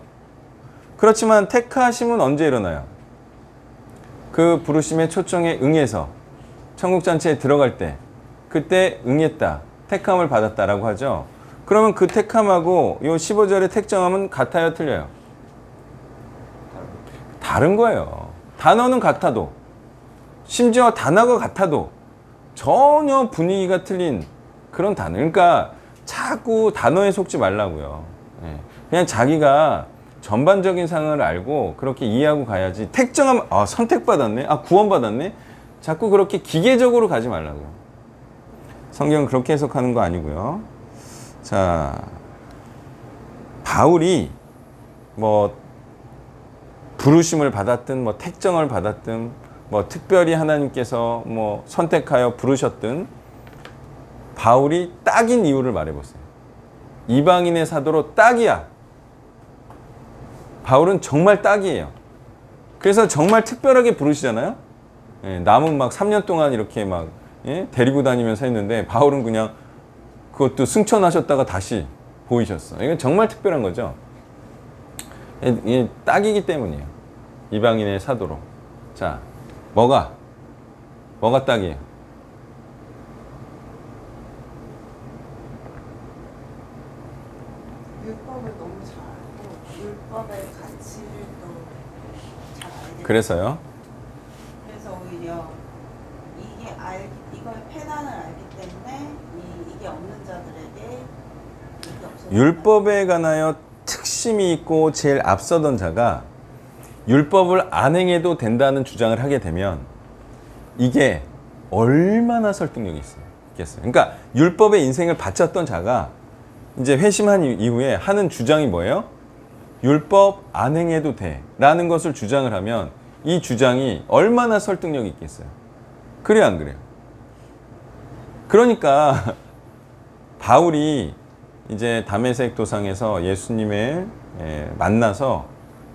그렇지만 택하심은 언제 일어나요? 그 부르심의 초청에 응해서 천국잔치에 들어갈 때 그때 응했다. 택함을 받았다라고 하죠. 그러면 그 택함하고 요 15절의 택정함은 같아요? 틀려요? 다른 거예요. 단어는 같아도 심지어 단어가 같아도 전혀 분위기가 틀린 그런 단어. 그러니까 자꾸 단어에 속지 말라고요. 그냥 자기가 전반적인 상황을 알고 그렇게 이해하고 가야지. 택정함, 선택받았네? 구원받았네? 자꾸 그렇게 기계적으로 가지 말라고요. 성경은 그렇게 해석하는 거 아니고요. 자, 바울이 뭐 부르심을 받았든 뭐 택정을 받았든 뭐 특별히 하나님께서 뭐 선택하여 부르셨든 바울이 딱인 이유를 말해보세요. 이방인의 사도로 딱이야. 바울은 정말 딱이에요. 그래서 정말 특별하게 부르시잖아요. 남은 막 3년 동안 이렇게 막 데리고 다니면서 했는데 바울은 그냥 그것도 승천하셨다가 다시 보이셨어. 이건 정말 특별한 거죠. 이게 딱이기 때문이에요. 이방인의 사도로. 자, 뭐가 딱이에요? 율법을 너무 잘 알고 율법의 가치를 또 잘 알게 그래서요? 그래서 오히려 이거의 패난을 알기 때문에 이게 없는 자들에게 이게 없어서 율법에 관하여 특심이 있고 제일 앞서던 자가 율법을 안 행해도 된다는 주장을 하게 되면 이게 얼마나 설득력이 있겠어요. 그러니까 율법의 인생을 바쳤던 자가 이제 회심한 이후에 하는 주장이 뭐예요? 율법 안 행해도 돼 라는 것을 주장을 하면 이 주장이 얼마나 설득력이 있겠어요. 그래요, 안 그래요? 그러니까 바울이 이제 다메섹 도상에서 예수님을 만나서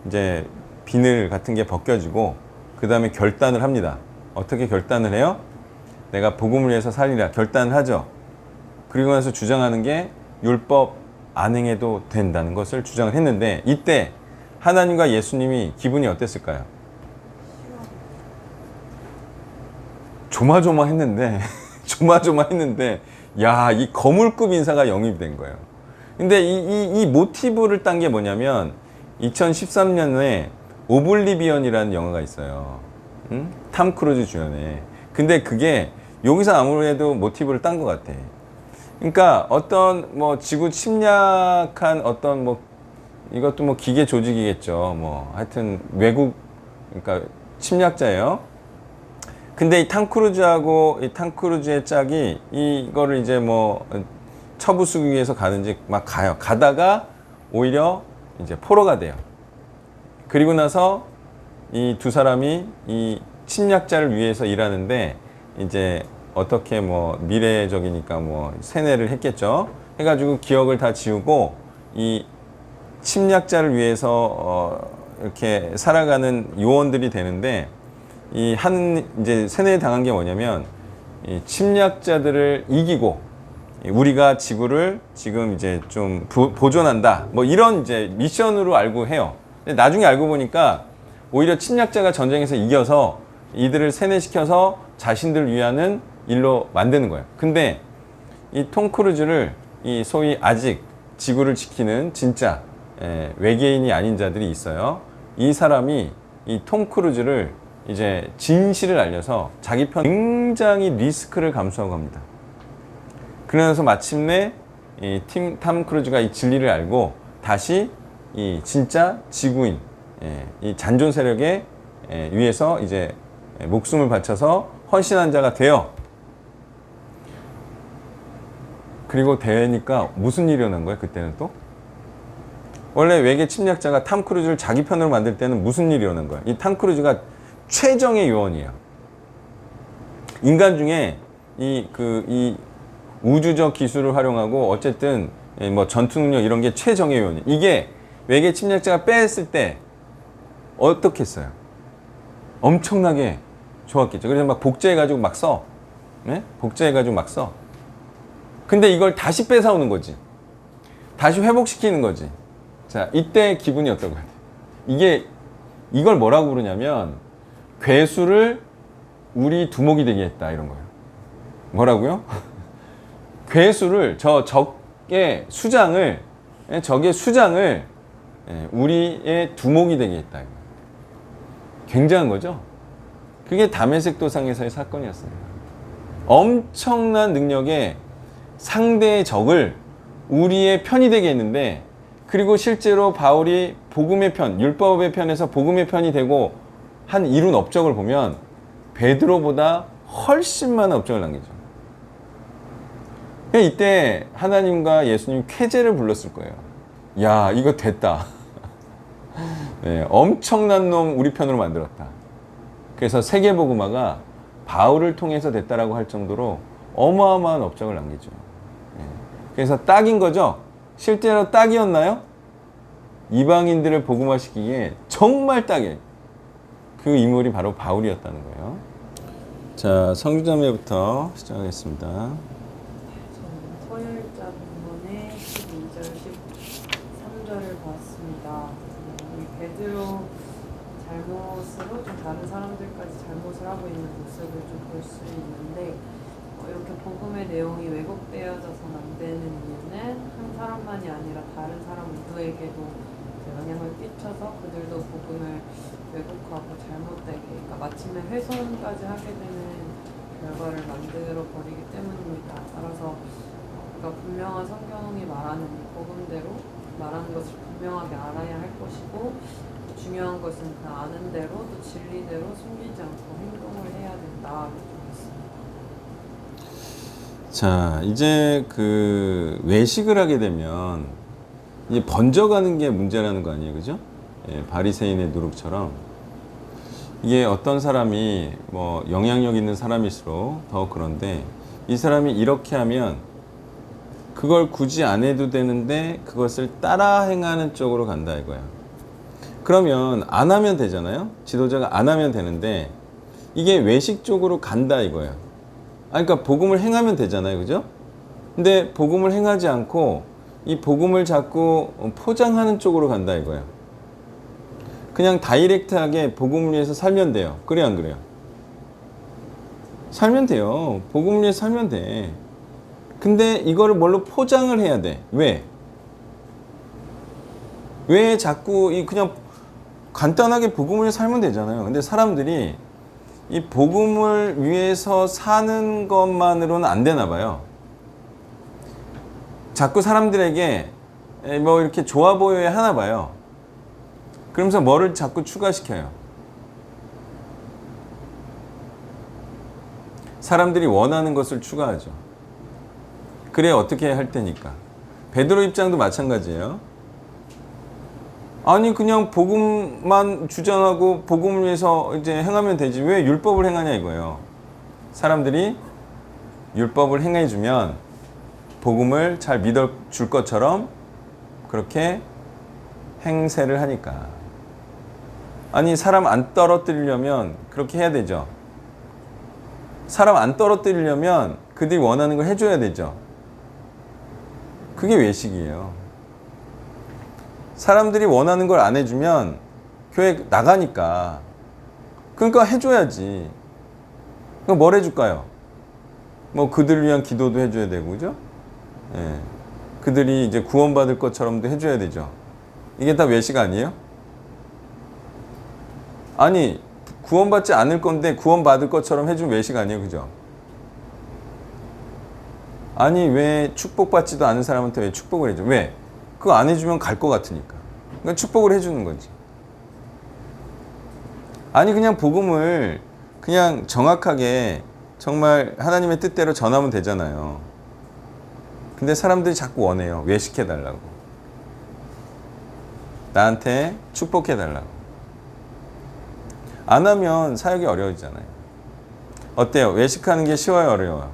이제 비늘 같은 게 벗겨지고 그 다음에 결단을 합니다. 어떻게 결단을 해요? 내가 복음을 위해서 살리라 결단을 하죠. 그리고 나서 주장하는 게 율법 안 행해도 된다는 것을 주장을 했는데 이때 하나님과 예수님이 기분이 어땠을까요? 조마조마했는데 야, 이 거물급 인사가 영입된 거예요. 근데 이 모티브를 딴 게 뭐냐면 2013년에 오블리비언이라는 영화가 있어요. 탐 크루즈 주연의. 근데 그게 여기서 아무래도 모티브를 딴 것 같아. 그러니까 어떤 뭐 지구 침략한 어떤 뭐 이것도 뭐 기계 조직이겠죠. 뭐 하여튼 외국 그러니까 침략자예요. 근데 이 탐 크루즈하고 이 탐 크루즈의 짝이 이거를 이제 뭐 처부수기 위해서 가는지 막 가요. 가다가 오히려 이제 포로가 돼요. 그리고 나서 이 두 사람이 이 침략자를 위해서 일하는데 이제 어떻게 뭐 미래적이니까 뭐 세뇌를 했겠죠. 해가지고 기억을 다 지우고 이 침략자를 위해서 이렇게 살아가는 요원들이 되는데 이 하는 이제 세뇌 당한 게 뭐냐면 이 침략자들을 이기고 우리가 지구를 지금 이제 좀 보존한다. 뭐 이런 이제 미션으로 알고 해요. 근데 나중에 알고 보니까 오히려 침략자가 전쟁에서 이겨서 이들을 세뇌시켜서 자신들 위하는 일로 만드는 거예요. 근데 이 톰 크루즈를 이 소위 아직 지구를 지키는 진짜 외계인이 아닌 자들이 있어요. 이 사람이 이 톰 크루즈를 이제 진실을 알려서 자기 편 굉장히 리스크를 감수하고 합니다. 그러면서 마침내 톰 크루즈가 이 진리를 알고 다시 이 진짜 지구인 이 잔존 세력에 위해서 이제 목숨을 바쳐서 헌신한 자가 되어, 그리고 되니까 무슨 일이 일어난 거예요? 그때는 또 원래 외계 침략자가 톰 크루즈를 자기 편으로 만들 때는 무슨 일이 일어난 거예요? 이 톰 크루즈가 최정의 요원이에요. 인간 중에 이 우주적 기술을 활용하고 어쨌든 뭐 전투 능력 이런 게 최정의 요원이에요. 이게 외계 침략자가 뺐을 때 어떻게 했어요? 엄청나게 좋았겠죠. 그래서 막 복제해가지고 막 써. 네? 복제해가지고 막 써. 근데 이걸 다시 뺏어오는 거지. 다시 회복시키는 거지. 자, 이때 기분이 어떤 거예요? 이걸 뭐라고 부르냐면 괴수를 우리 두목이 되게 했다 이런 거예요. 뭐라고요? 괴수를 적의 수장을 우리의 두목이 되게 했다. 굉장한 거죠? 그게 다메섹 도상에서의 사건이었어요. 엄청난 능력의 상대의 적을 우리의 편이 되게 했는데, 그리고 실제로 바울이 복음의 편, 율법의 편에서 복음의 편이 되고 한 이룬 업적을 보면 베드로보다 훨씬 많은 업적을 남기죠. 이때 하나님과 예수님 쾌재를 불렀을 거예요. 야, 이거 됐다. 네, 엄청난 놈 우리 편으로 만들었다. 그래서 세계복음화가 바울을 통해서 됐다라고 할 정도로 어마어마한 업적을 남기죠. 네, 그래서 딱인 거죠. 실제로 딱이었나요? 이방인들을 복음화시키기에 정말 딱이에요. 그 인물이 바로 바울이었다는 거예요. 자, 성주자매부터 시작하겠습니다. 서열자 본문의 12절, 13절을 봤습니다. 이 베드로 잘못으로 좀 다른 사람들까지 잘못을 하고 있는 모습을 좀 볼 수 있는데, 이렇게 복음의 내용이 왜곡되어져서는 안 되는 이유는 한 사람만이 아니라 다른 사람 모두에게도 영향을 끼쳐서 그들도 복음을 왜곡하고 잘못되게, 그러니까 마침내 훼손까지 하게 되는 결과를 만들어 버리기 때문입니다. 따라서 그러니까 분명한 성경이 말하는 복음대로 말하는 것을 분명하게 알아야 할 것이고, 중요한 것은 그 아는 대로 또 진리대로 숨기지 않고 행동을 해야 된다고 했습니다. 자, 이제 그 외식을 하게 되면 이제 번져가는 게 문제라는 거 아니에요, 그죠? 예, 바리새인의 누룩처럼 이게 어떤 사람이 뭐 영향력 있는 사람일수록 더 그런데, 이 사람이 이렇게 하면 그걸 굳이 안 해도 되는데 그것을 따라 행하는 쪽으로 간다 이거야. 그러면 안 하면 되잖아요. 지도자가 안 하면 되는데 이게 외식 쪽으로 간다 이거야. 그러니까 복음을 행하면 되잖아요, 그죠? 근데 복음을 행하지 않고 이 복음을 자꾸 포장하는 쪽으로 간다 이거야. 그냥 다이렉트하게 복음을 위해서 살면 돼요. 그래 안 그래요? 살면 돼요. 복음을 위해서 살면 돼. 근데 이거를 뭘로 포장을 해야 돼. 왜 자꾸 그냥 간단하게 복음을 위해서 살면 되잖아요. 근데 사람들이 이 복음을 위해서 사는 것만으로는 안 되나 봐요. 자꾸 사람들에게 뭐 이렇게 좋아 보여야 하나 봐요. 그러면서 뭐를 자꾸 추가시켜요. 사람들이 원하는 것을 추가하죠. 그래 어떻게 할 테니까. 베드로 입장도 마찬가지예요. 아니 그냥 복음만 주장하고 복음을 위해서 이제 행하면 되지 왜 율법을 행하냐 이거예요. 사람들이 율법을 행해주면 복음을 잘 믿어줄 것처럼 그렇게 행세를 하니까. 아니 사람 안 떨어뜨리려면 그렇게 해야 되죠. 사람 안 떨어뜨리려면 그들이 원하는 걸 해줘야 되죠. 그게 외식이에요. 사람들이 원하는 걸 안 해주면 교회 나가니까. 그러니까 해줘야지. 그럼 뭘 해줄까요? 뭐 그들을 위한 기도도 해줘야 되고, 그죠? 예. 그들이 이제 구원받을 것처럼도 해줘야 되죠. 이게 다 외식 아니에요? 아니, 구원받지 않을 건데 구원받을 것처럼 해주면 외식 아니에요? 그죠? 아니, 왜 축복받지도 않은 사람한테 왜 축복을 해줘? 왜? 그거 안 해주면 갈 것 같으니까. 그러니까 축복을 해주는 거지. 아니, 그냥 복음을 그냥 정확하게 정말 하나님의 뜻대로 전하면 되잖아요. 근데 사람들이 자꾸 원해요. 외식해달라고. 나한테 축복해달라고. 안 하면 사역이 어려워지잖아요. 어때요? 외식하는 게 쉬워요? 어려워요?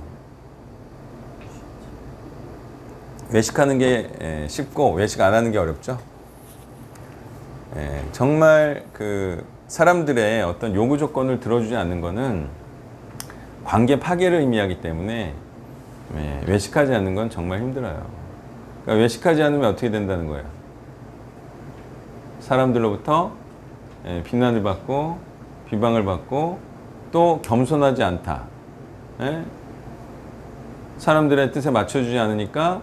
외식하는 게 쉽고 외식 안 하는 게 어렵죠? 정말 그 사람들의 어떤 요구 조건을 들어주지 않는 거는 관계 파괴를 의미하기 때문에 외식하지 않는 건 정말 힘들어요. 그러니까 외식하지 않으면 어떻게 된다는 거예요? 사람들로부터 비난을 받고 비방을 받고 또 겸손하지 않다. 사람들의 뜻에 맞춰주지 않으니까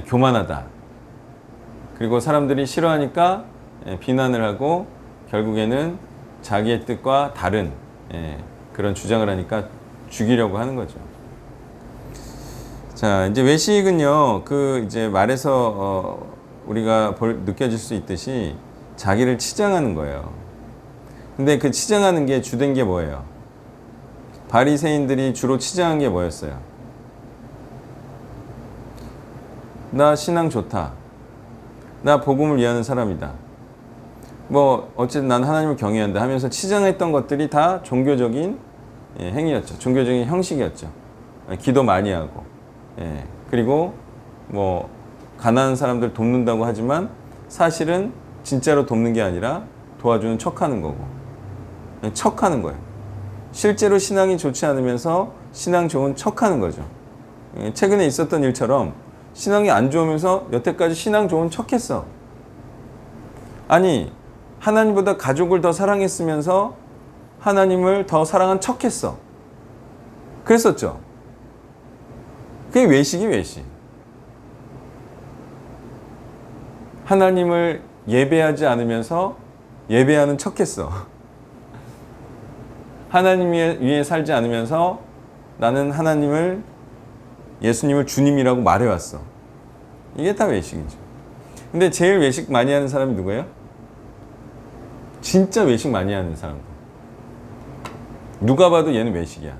교만하다. 그리고 사람들이 싫어하니까 비난을 하고 결국에는 자기의 뜻과 다른 그런 주장을 하니까 죽이려고 하는 거죠. 자, 이제 외식은요, 그 이제 말에서 우리가 느껴질 수 있듯이 자기를 치장하는 거예요. 근데 그 치장하는 게 주된 게 뭐예요? 바리새인들이 주로 치장한 게 뭐였어요? 나 신앙 좋다. 나 복음을 위하는 사람이다. 뭐 어쨌든 난 하나님을 경외한다 하면서 치장했던 것들이 다 종교적인 행위였죠. 종교적인 형식이었죠. 기도 많이 하고, 그리고 뭐 가난한 사람들 돕는다고 하지만 사실은 진짜로 돕는 게 아니라 도와주는 척하는 거고, 척하는 거예요. 실제로 신앙이 좋지 않으면서 신앙 좋은 척하는 거죠. 최근에 있었던 일처럼 신앙이 안 좋으면서 여태까지 신앙 좋은 척했어. 아니, 하나님보다 가족을 더 사랑했으면서 하나님을 더 사랑한 척했어. 그랬었죠. 그게 외식이 외식. 하나님을 예배하지 않으면서 예배하는 척했어. 하나님 위에 살지 않으면서 나는 하나님을, 예수님을 주님이라고 말해왔어. 이게 다 외식이죠. 근데 제일 외식 많이 하는 사람이 누구예요? 진짜 외식 많이 하는 사람. 누가 봐도 얘는 외식이야.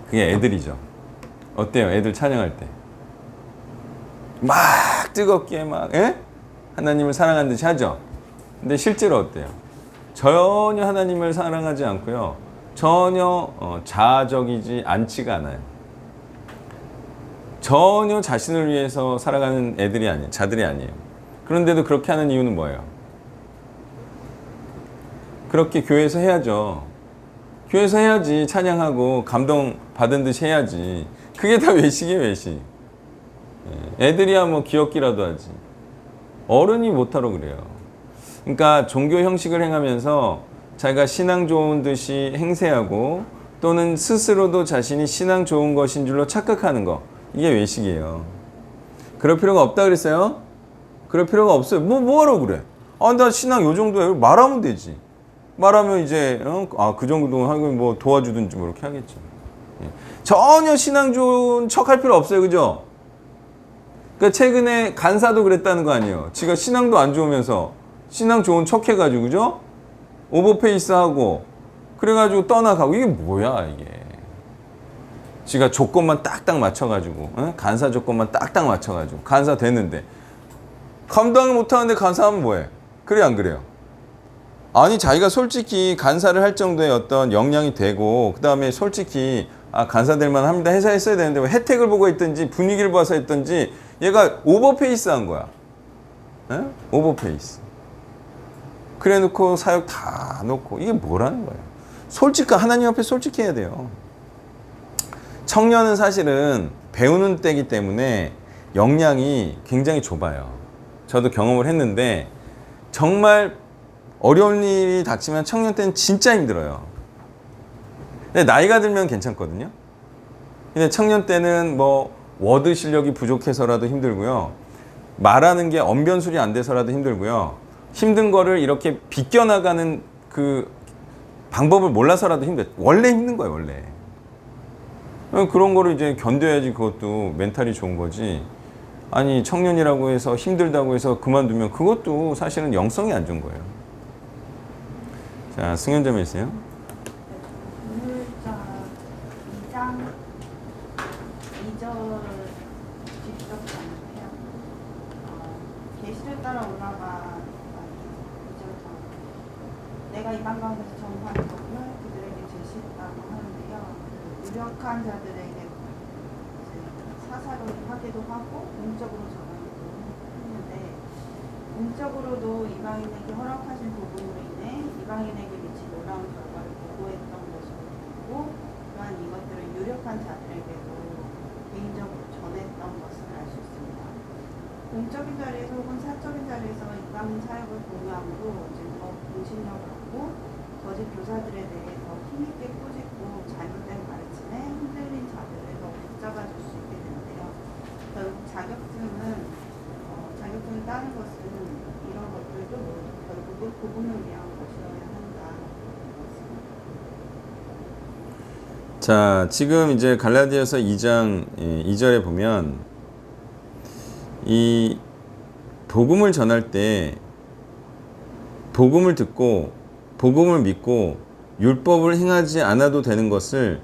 그게 애들이죠. 어때요? 애들 찬양할 때. 막 뜨겁게 막, 하나님을 사랑하는 듯이 하죠. 근데 실제로 어때요? 전혀 하나님을 사랑하지 않고요. 전혀 자아적이지 않지가 않아요. 전혀 자신을 위해서 살아가는 애들이 아니에요. 자들이 아니에요. 그런데도 그렇게 하는 이유는 뭐예요? 그렇게 교회에서 해야죠. 교회에서 해야지. 찬양하고 감동 받은 듯이 해야지. 그게 다 외식이에요, 외식. 애들이야 뭐 귀엽기라도 하지. 어른이 못하러 그래요. 그러니까 종교 형식을 행하면서 자기가 신앙 좋은 듯이 행세하고 또는 스스로도 자신이 신앙 좋은 것인 줄로 착각하는 거. 이게 외식이에요. 그럴 필요가 없다 그랬어요? 그럴 필요가 없어요. 뭐하러 그래? 나 신앙 요 정도야. 말하면 되지. 말하면 이제 그 정도 하고 뭐 도와주든지 뭐 이렇게 하겠죠. 전혀 신앙 좋은 척 할 필요 없어요. 그죠? 그러니까 최근에 간사도 그랬다는 거 아니에요. 지가 신앙도 안 좋으면서 신앙 좋은 척 해가지고, 그죠? 오버페이스 하고 그래가지고 떠나가고. 이게 뭐야 이게. 지가 조건만 딱딱 맞춰가지고, 간사 조건만 딱딱 맞춰가지고 간사 됐는데 감당을 못하는데 간사하면 뭐해? 그래 안 그래요? 아니, 자기가 솔직히 간사를 할 정도의 어떤 역량이 되고 그 다음에 솔직히 간사 될 만합니다 해서 했어야 되는데 왜 혜택을 보고 했든지 분위기를 봐서 했든지 얘가 오버페이스 한 거야. 오버페이스. 그래 놓고 사역 다 놓고. 이게 뭐라는 거예요? 하나님 앞에 솔직해야 돼요. 청년은 사실은 배우는 때이기 때문에 역량이 굉장히 좁아요. 저도 경험을 했는데 정말 어려운 일이 닥치면 청년 때는 진짜 힘들어요. 근데 나이가 들면 괜찮거든요. 근데 청년 때는 뭐 워드 실력이 부족해서라도 힘들고요. 말하는 게 언변술이 안 돼서라도 힘들고요. 힘든 거를 이렇게 비껴나가는 그 방법을 몰라서라도 원래 힘든 거예요, 원래. 그런 거를 이제 견뎌야지 그것도 멘탈이 좋은 거지. 아니, 청년이라고 해서 힘들다고 해서 그만두면 그것도 사실은 영성이 안 좋은 거예요. 자, 승현점에 있어요. 우물자 2장 2절 직접 전해요. 계시를 따라 올라가 2절부터 내가 이방 가운데서 전파한 법을 그들에게 제시했다고 하는데요. 유력한 자들에게 이제 사사로이 하기도 하고 공적으로 전하기도 했는데, 공적으로도 이방인에게 허락하신 복음으로 인해 이방인에게 미친 놀라운 결과를 보고했던 것으로 보고, 또한 이것들을 유력한 자들에게도 개인적으로 전했던 것을 알 수 있습니다. 공적인 자리에서 혹은 사적인 자리에서 이방인 사역을 공유함으로 이제 더 공신력을 얻고 거짓 교사들에 대해 더 힘있게 꾸짖고 잘못된 가르침에 흔들린 자들을 더 붙잡아 줄 수 있게 되는데요. 결국 자격증을 따는 것은 이런 것들도 모두 결국은 복음을 위한 것이어야 한다. 자, 지금 이제 갈라디아서 2장 2절에 보면 이 복음을 전할 때 복음을 듣고 복음을 믿고 율법을 행하지 않아도 되는 것을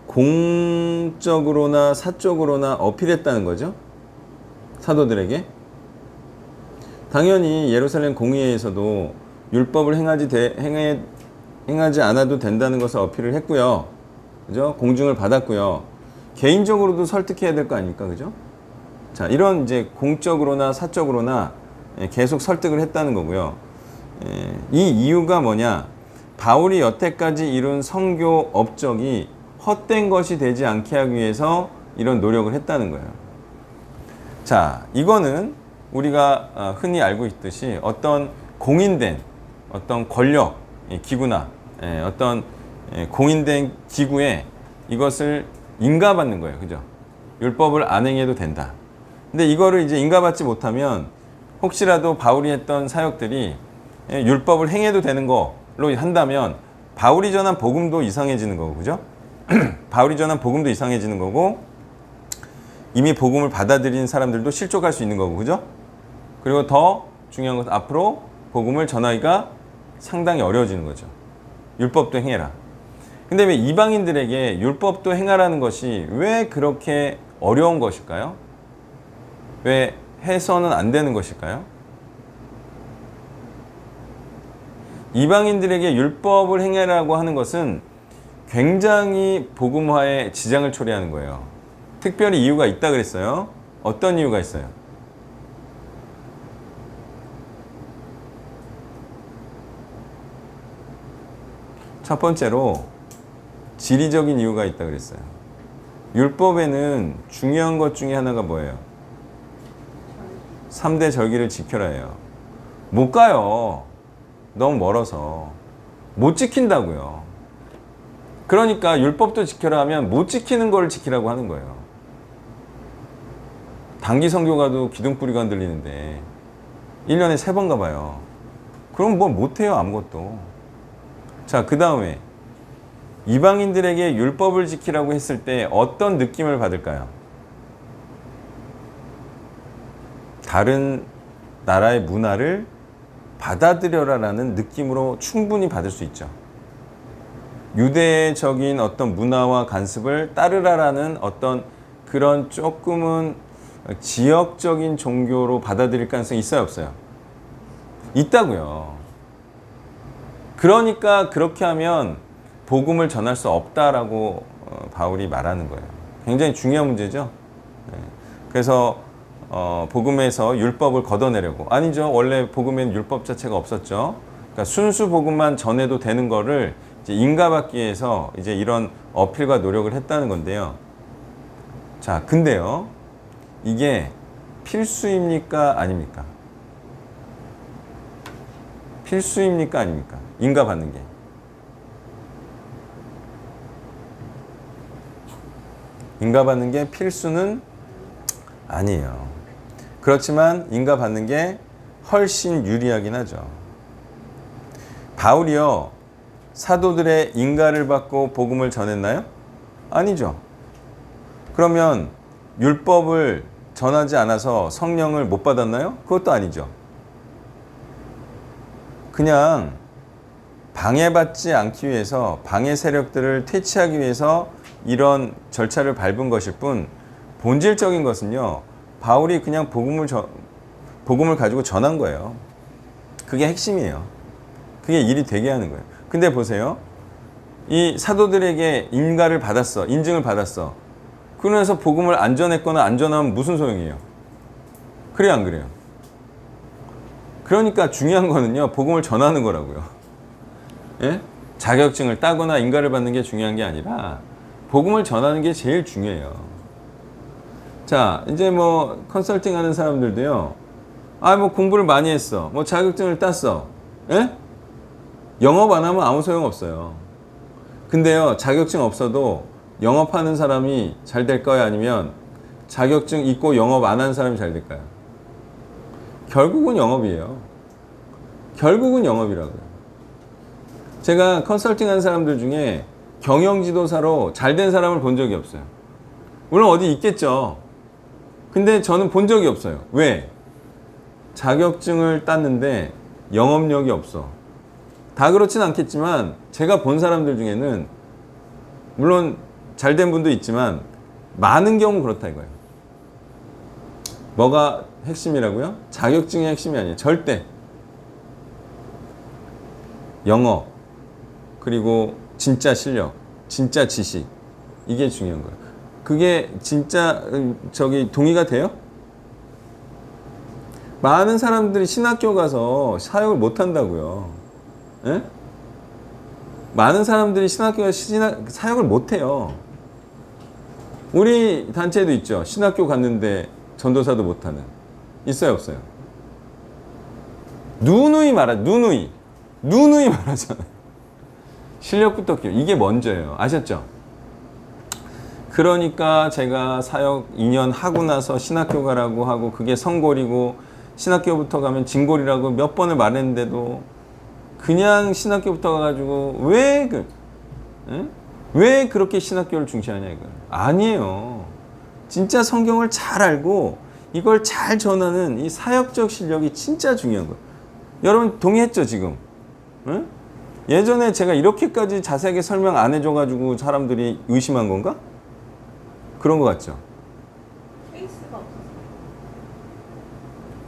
공적으로나 사적으로나 어필했다는 거죠. 사도들에게. 당연히 예루살렘 공의회에서도 율법을 행하지 않아도 된다는 것을 어필을 했고요. 그죠? 공증을 받았고요. 개인적으로도 설득해야 될 거 아닙니까? 그죠? 자, 이런 이제 공적으로나 사적으로나 계속 설득을 했다는 거고요. 이 이유가 뭐냐? 바울이 여태까지 이룬 선교 업적이 헛된 것이 되지 않게 하기 위해서 이런 노력을 했다는 거예요. 자, 이거는 우리가 흔히 알고 있듯이 어떤 공인된 어떤 권력 기구나 어떤 공인된 기구에 이것을 인가받는 거예요. 그죠? 율법을 안 행해도 된다. 근데 이거를 이제 인가받지 못하면 혹시라도 바울이 했던 사역들이 율법을 행해도 되는 걸로 한다면 바울이 전한 복음도 이상해지는 거고, 그죠? 바울이 전한 복음도 이상해지는 거고, 이미 복음을 받아들인 사람들도 실족할 수 있는 거고, 그죠? 그리고 더 중요한 것은 앞으로 복음을 전하기가 상당히 어려워지는 거죠. 율법도 행해라. 근데 왜 이방인들에게 율법도 행하라는 것이 왜 그렇게 어려운 것일까요? 왜 해서는 안 되는 것일까요? 이방인들에게 율법을 행하라고 하는 것은 굉장히 복음화에 지장을 초래하는 거예요. 특별히 이유가 있다 그랬어요. 어떤 이유가 있어요? 첫 번째로 지리적인 이유가 있다 그랬어요. 율법에는 중요한 것 중에 하나가 뭐예요? 3대 절기를 지켜라예요. 못 가요. 너무 멀어서. 못 지킨다고요. 그러니까 율법도 지켜라 하면 못 지키는 걸 지키라고 하는 거예요. 단기 선교 가도 기둥뿌리가 흔들리는데 1년에 3번 가봐요. 그럼 뭐 못해요, 아무것도. 자, 그 다음에 이방인들에게 율법을 지키라고 했을 때 어떤 느낌을 받을까요? 다른 나라의 문화를 받아들여라라는 느낌으로 충분히 받을 수 있죠. 유대적인 어떤 문화와 관습을 따르라라는 어떤 그런 조금은 지역적인 종교로 받아들일 가능성이 있어요, 없어요? 있다고요. 그러니까 그렇게 하면 복음을 전할 수 없다라고 바울이 말하는 거예요. 굉장히 중요한 문제죠. 네. 그래서 복음에서 율법을 걷어내려고. 아니죠. 원래 복음에는 율법 자체가 없었죠. 그러니까 순수 복음만 전해도 되는 거를 이제 인가받기 위해서 이제 이런 어필과 노력을 했다는 건데요. 자, 근데요. 이게 필수입니까? 아닙니까? 필수입니까? 아닙니까? 인가받는 게. 인가받는 게 필수는 아니에요. 그렇지만 인가 받는 게 훨씬 유리하긴 하죠. 바울이요, 사도들의 인가를 받고 복음을 전했나요? 아니죠. 그러면 율법을 전하지 않아서 성령을 못 받았나요? 그것도 아니죠. 그냥 방해받지 않기 위해서, 방해 세력들을 퇴치하기 위해서 이런 절차를 밟은 것일 뿐, 본질적인 것은요, 바울이 그냥 복음을 가지고 전한 거예요. 그게 핵심이에요. 그게 일이 되게 하는 거예요. 근데 보세요. 이 사도들에게 인가를 받았어. 인증을 받았어. 그러면서 복음을 안 전했거나 안 전하면 무슨 소용이에요? 그래요, 안 그래요? 그러니까 중요한 거는요, 복음을 전하는 거라고요. 예? 자격증을 따거나 인가를 받는 게 중요한 게 아니라 복음을 전하는 게 제일 중요해요. 자, 이제 뭐 컨설팅 하는 사람들도요, 뭐 공부를 많이 했어. 뭐 자격증을 땄어. 예? 영업 안 하면 아무 소용 없어요. 근데요, 자격증 없어도 영업하는 사람이 잘 될까요? 아니면 자격증 있고 영업 안 하는 사람이 잘 될까요? 결국은 영업이에요. 결국은 영업이라고요. 제가 컨설팅 하는 사람들 중에 경영지도사로 잘 된 사람을 본 적이 없어요. 물론 어디 있겠죠. 근데 저는 본 적이 없어요. 왜? 자격증을 땄는데 영업력이 없어. 다 그렇진 않겠지만 제가 본 사람들 중에는 물론 잘된 분도 있지만 많은 경우 그렇다 이거예요. 뭐가 핵심이라고요? 자격증이 핵심이 아니에요. 절대. 영어, 그리고 진짜 실력, 진짜 지식, 이게 중요한 거예요. 그게 진짜 동의가 돼요? 많은 사람들이 신학교 가서 사역을 못 한다고요. 예? 많은 사람들이 신학교 가서 사역을 못 해요. 우리 단체도 있죠. 신학교 갔는데 전도사도 못 하는. 있어요, 없어요? 누누이 말하잖아요. 실력부터 키워. 이게 먼저예요. 아셨죠? 그러니까 제가 사역 2년 하고 나서 신학교 가라고 하고 그게 성골이고 신학교부터 가면 진골이라고 몇 번을 말했는데도 그냥 신학교부터 가가지고 왜 그렇게 신학교를 중시하냐 이거예요. 아니에요. 진짜 성경을 잘 알고 이걸 잘 전하는 이 사역적 실력이 진짜 중요한 거예요. 여러분 동의했죠 지금? 응? 예전에 제가 이렇게까지 자세하게 설명 안 해줘가지고 사람들이 의심한 건가? 그런 것 같죠? 케이스가 없어서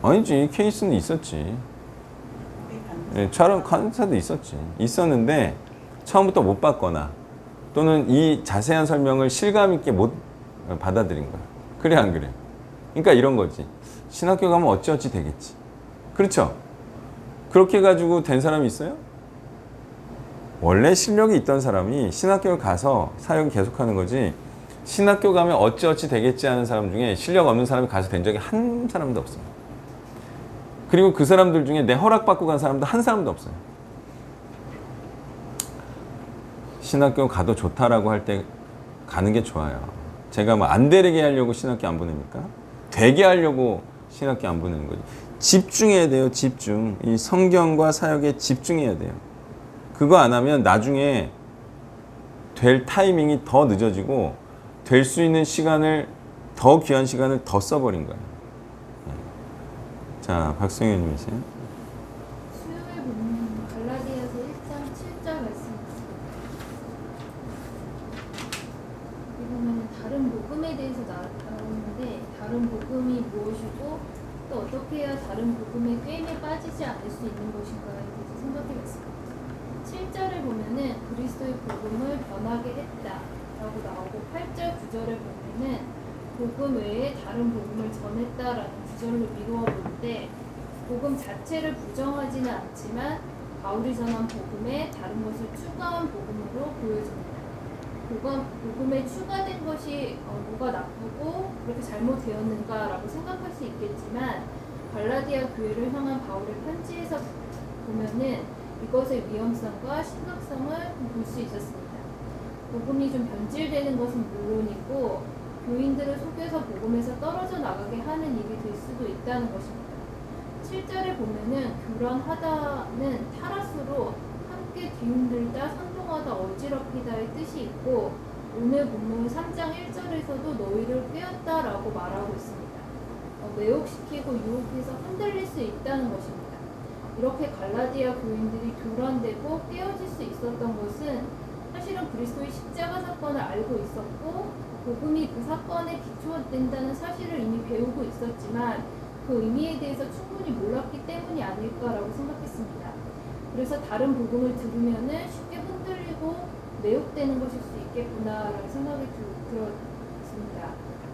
아니지, 케이스는 있었지. 촬영 컨사도 있었는데 처음부터 못 봤거나 또는 이 자세한 설명을 실감 있게 못 받아들인 거야. 그래 안 그래? 그러니까 이런 거지. 신학교 가면 어찌어찌 되겠지. 그렇죠? 그렇게 가지고 된 사람이 있어요? 원래 실력이 있던 사람이 신학교를 가서 사역을 계속하는 거지. 신학교 가면 어찌어찌 되겠지 하는 사람 중에 실력 없는 사람이 가서 된 적이 한 사람도 없어요. 그리고 그 사람들 중에 내 허락받고 간 사람도 한 사람도 없어요. 신학교 가도 좋다라고 할 때 가는 게 좋아요. 제가 뭐 안 되게 하려고 신학교 안 보냅니까? 되게 하려고 신학교 안 보내는 거지. 집중해야 돼요. 집중. 이 성경과 사역에 집중해야 돼요. 그거 안 하면 나중에 될 타이밍이 더 늦어지고 될 수 있는 시간을 더 귀한 시간을 더 써버린 거예요. 자, 박성현님이세요. 수요일 본문 갈라디아서 1장 7절 말씀 있습니다. 여기 보면 다른 복음에 대해서 나오는데 다른 복음이 무엇이고 또 어떻게 해야 다른 복음의 꾀임에 빠지지 않을 수 있는 것인가에 대해서 생각해봤습니다. 7절을 보면은 그리스도의 복음을 변하게 했다라고 나오고 8절 9절을 보면은 복음 외에 다른 복음을 전했다라는 구절로 미루어 보는데 복음 자체를 부정하지는 않지만 바울이 전한 복음에 다른 것을 추가한 복음으로 보여집니다. 복음에 추가된 것이 뭐가 나쁘고 그렇게 잘못되었는가라고 생각할 수 있겠지만 갈라디아 교회를 향한 바울의 편지에서 보면은 이것의 위험성과 심각성을 볼 수 있었습니다. 복음이 좀 변질되는 것은 물론이고 교인들을 속여서 복음에서 떨어져 나가게 하는 일이 될 수도 있다는 것입니다. 7절에 보면은 교란하다는 타라스로 함께 뒤흔들다, 선동하다, 어지럽히다의 뜻이 있고 오늘 본문 3장 1절에서도 너희를 꿰었다라고 말하고 있습니다. 매혹시키고 유혹해서 흔들릴 수 있다는 것입니다. 이렇게 갈라디아 교인들이 교란되고 깨어질 수 있었던 것은 사실은 그리스도의 십자가 사건을 알고 있었고 복음이 그 사건에 기초된다는 사실을 이미 배우고 있었지만 그 의미에 대해서 충분히 몰랐기 때문이 아닐까라고 생각했습니다. 그래서 다른 복음을 들으면은 쉽게 흔들리고 매혹되는 것일 수 있겠구나라는 생각이 들었습니다.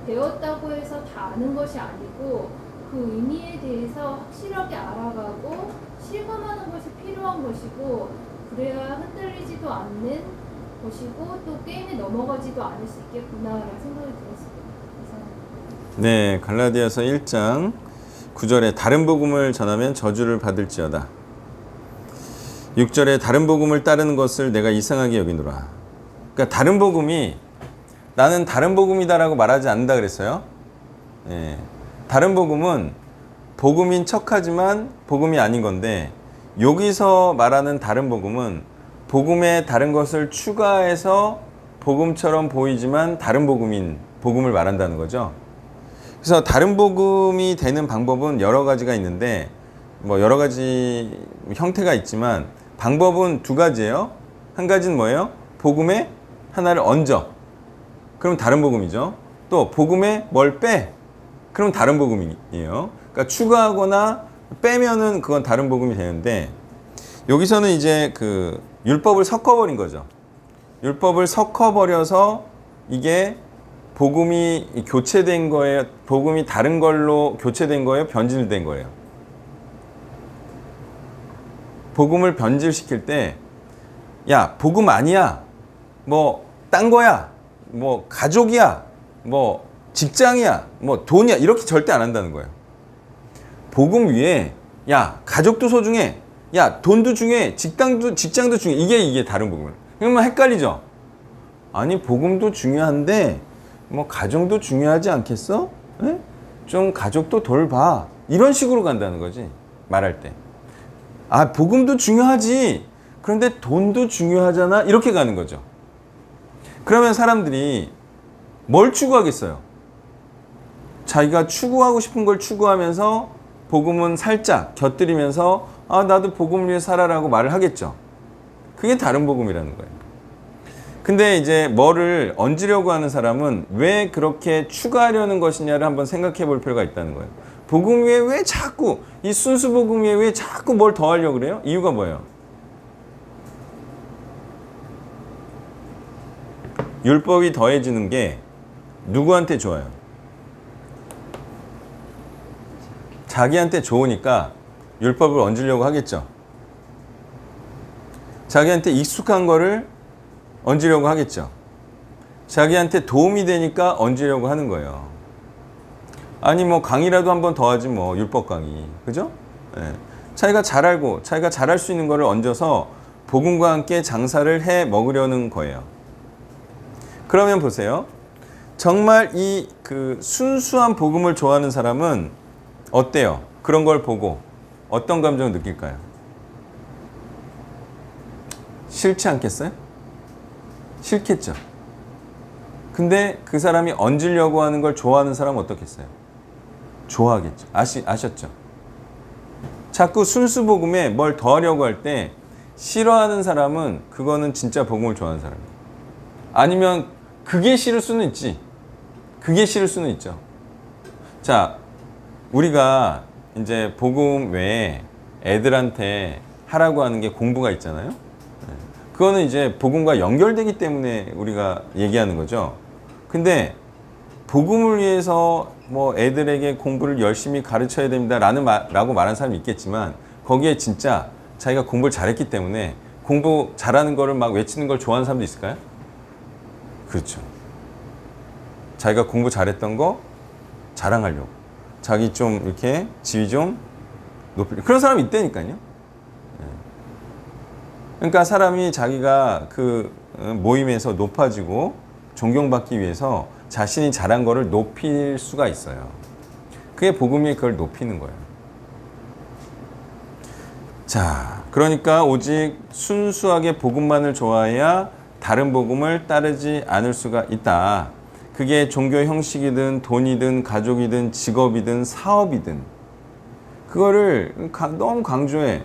배웠다고 해서 다 아는 것이 아니고 그 의미에 대해서 확실하게 알아가고 실감하는 것이 필요한 것이고 그래야 흔들리지도 않는 것이고 또 게임에 넘어가지도 않을 수 있겠구나라는 생각이 들었습니다. 네, 갈라디아서 1장 9절에 다른 복음을 전하면 저주를 받을지어다. 6절에 다른 복음을 따르는 것을 내가 이상하게 여기노라. 그러니까 다른 복음이 나는 다른 복음이다라고 말하지 않는다 그랬어요. 예, 다른 복음은 복음인 척하지만 복음이 아닌 건데 여기서 말하는 다른 복음은 복음에 다른 것을 추가해서 복음처럼 보이지만 다른 복음을 말한다는 거죠. 그래서 다른 복음이 되는 방법은 여러 가지가 있는데 뭐 여러 가지 형태가 있지만 방법은 두 가지예요. 한 가지는 뭐예요? 복음에 하나를 얹어. 그럼 다른 복음이죠. 또 복음에 뭘 빼. 그럼 다른 복음이에요. 그러니까 추가하거나 빼면은 그건 다른 복음이 되는데 여기서는 이제 그 율법을 섞어버린 거죠. 율법을 섞어버려서 이게 복음이 교체된 거예요? 복음이 다른 걸로 교체된 거예요? 변질된 거예요? 복음을 변질시킬 때, 야, 복음 아니야. 뭐, 딴 거야. 뭐, 가족이야. 뭐, 직장이야. 뭐, 돈이야. 이렇게 절대 안 한다는 거예요. 복음 위에, 야, 가족도 소중해. 야, 돈도 중요해. 직장도 중요해. 이게 다른 복음이에요. 그러면 헷갈리죠? 아니, 복음도 중요한데, 뭐 가정도 중요하지 않겠어? 에? 좀 가족도 돌봐. 이런 식으로 간다는 거지. 말할 때. 아, 복음도 중요하지. 그런데 돈도 중요하잖아. 이렇게 가는 거죠. 그러면 사람들이 뭘 추구하겠어요? 자기가 추구하고 싶은 걸 추구하면서 복음은 살짝 곁들이면서 아, 나도 복음을 위해 살아라고 말을 하겠죠. 그게 다른 복음이라는 거예요. 근데 이제 뭐를 얹으려고 하는 사람은 왜 그렇게 추가하려는 것이냐를 한번 생각해 볼 필요가 있다는 거예요. 복음 위에 왜 자꾸 이 순수 복음 위에 왜 자꾸 뭘 더하려고 그래요? 이유가 뭐예요? 율법이 더해지는 게 누구한테 좋아요? 자기한테 좋으니까 율법을 얹으려고 하겠죠. 자기한테 익숙한 거를 얹으려고 하겠죠. 자기한테 도움이 되니까 얹으려고 하는 거예요. 아니 뭐 강의라도 한번 더 하지 뭐 율법 강의. 그죠? 네. 자기가 잘 알고 자기가 잘할 수 있는 거를 얹어서 복음과 함께 장사를 해 먹으려는 거예요. 그러면 보세요. 정말 이 그 순수한 복음을 좋아하는 사람은 어때요? 그런 걸 보고 어떤 감정을 느낄까요? 싫지 않겠어요? 싫겠죠. 근데 그 사람이 얹으려고 하는 걸 좋아하는 사람은 어떻겠어요? 좋아하겠죠. 아셨죠? 자꾸 순수 복음에 뭘 더하려고 할 때 싫어하는 사람은 그거는 진짜 복음을 좋아하는 사람이에요. 아니면 그게 싫을 수는 있지. 그게 싫을 수는 있죠. 자, 우리가 이제 복음 외에 애들한테 하라고 하는 게 공부가 있잖아요. 그거는 이제 복음과 연결되기 때문에 우리가 얘기하는 거죠. 근데 복음을 위해서 뭐 애들에게 공부를 열심히 가르쳐야 됩니다 라고 말하는 사람이 있겠지만 거기에 진짜 자기가 공부를 잘했기 때문에 공부 잘하는 거를 막 외치는 걸 좋아하는 사람도 있을까요? 그렇죠. 자기가 공부 잘했던 거 자랑하려고. 자기 좀 이렇게 지위 좀 높이려고. 그런 사람이 있다니까요. 그러니까 사람이 자기가 그 모임에서 높아지고 존경받기 위해서 자신이 잘한 거를 높일 수가 있어요. 그게 복음이 그걸 높이는 거예요. 자, 그러니까 오직 순수하게 복음만을 좋아해야 다른 복음을 따르지 않을 수가 있다. 그게 종교 형식이든 돈이든 가족이든 직업이든 사업이든 그거를 너무 강조해.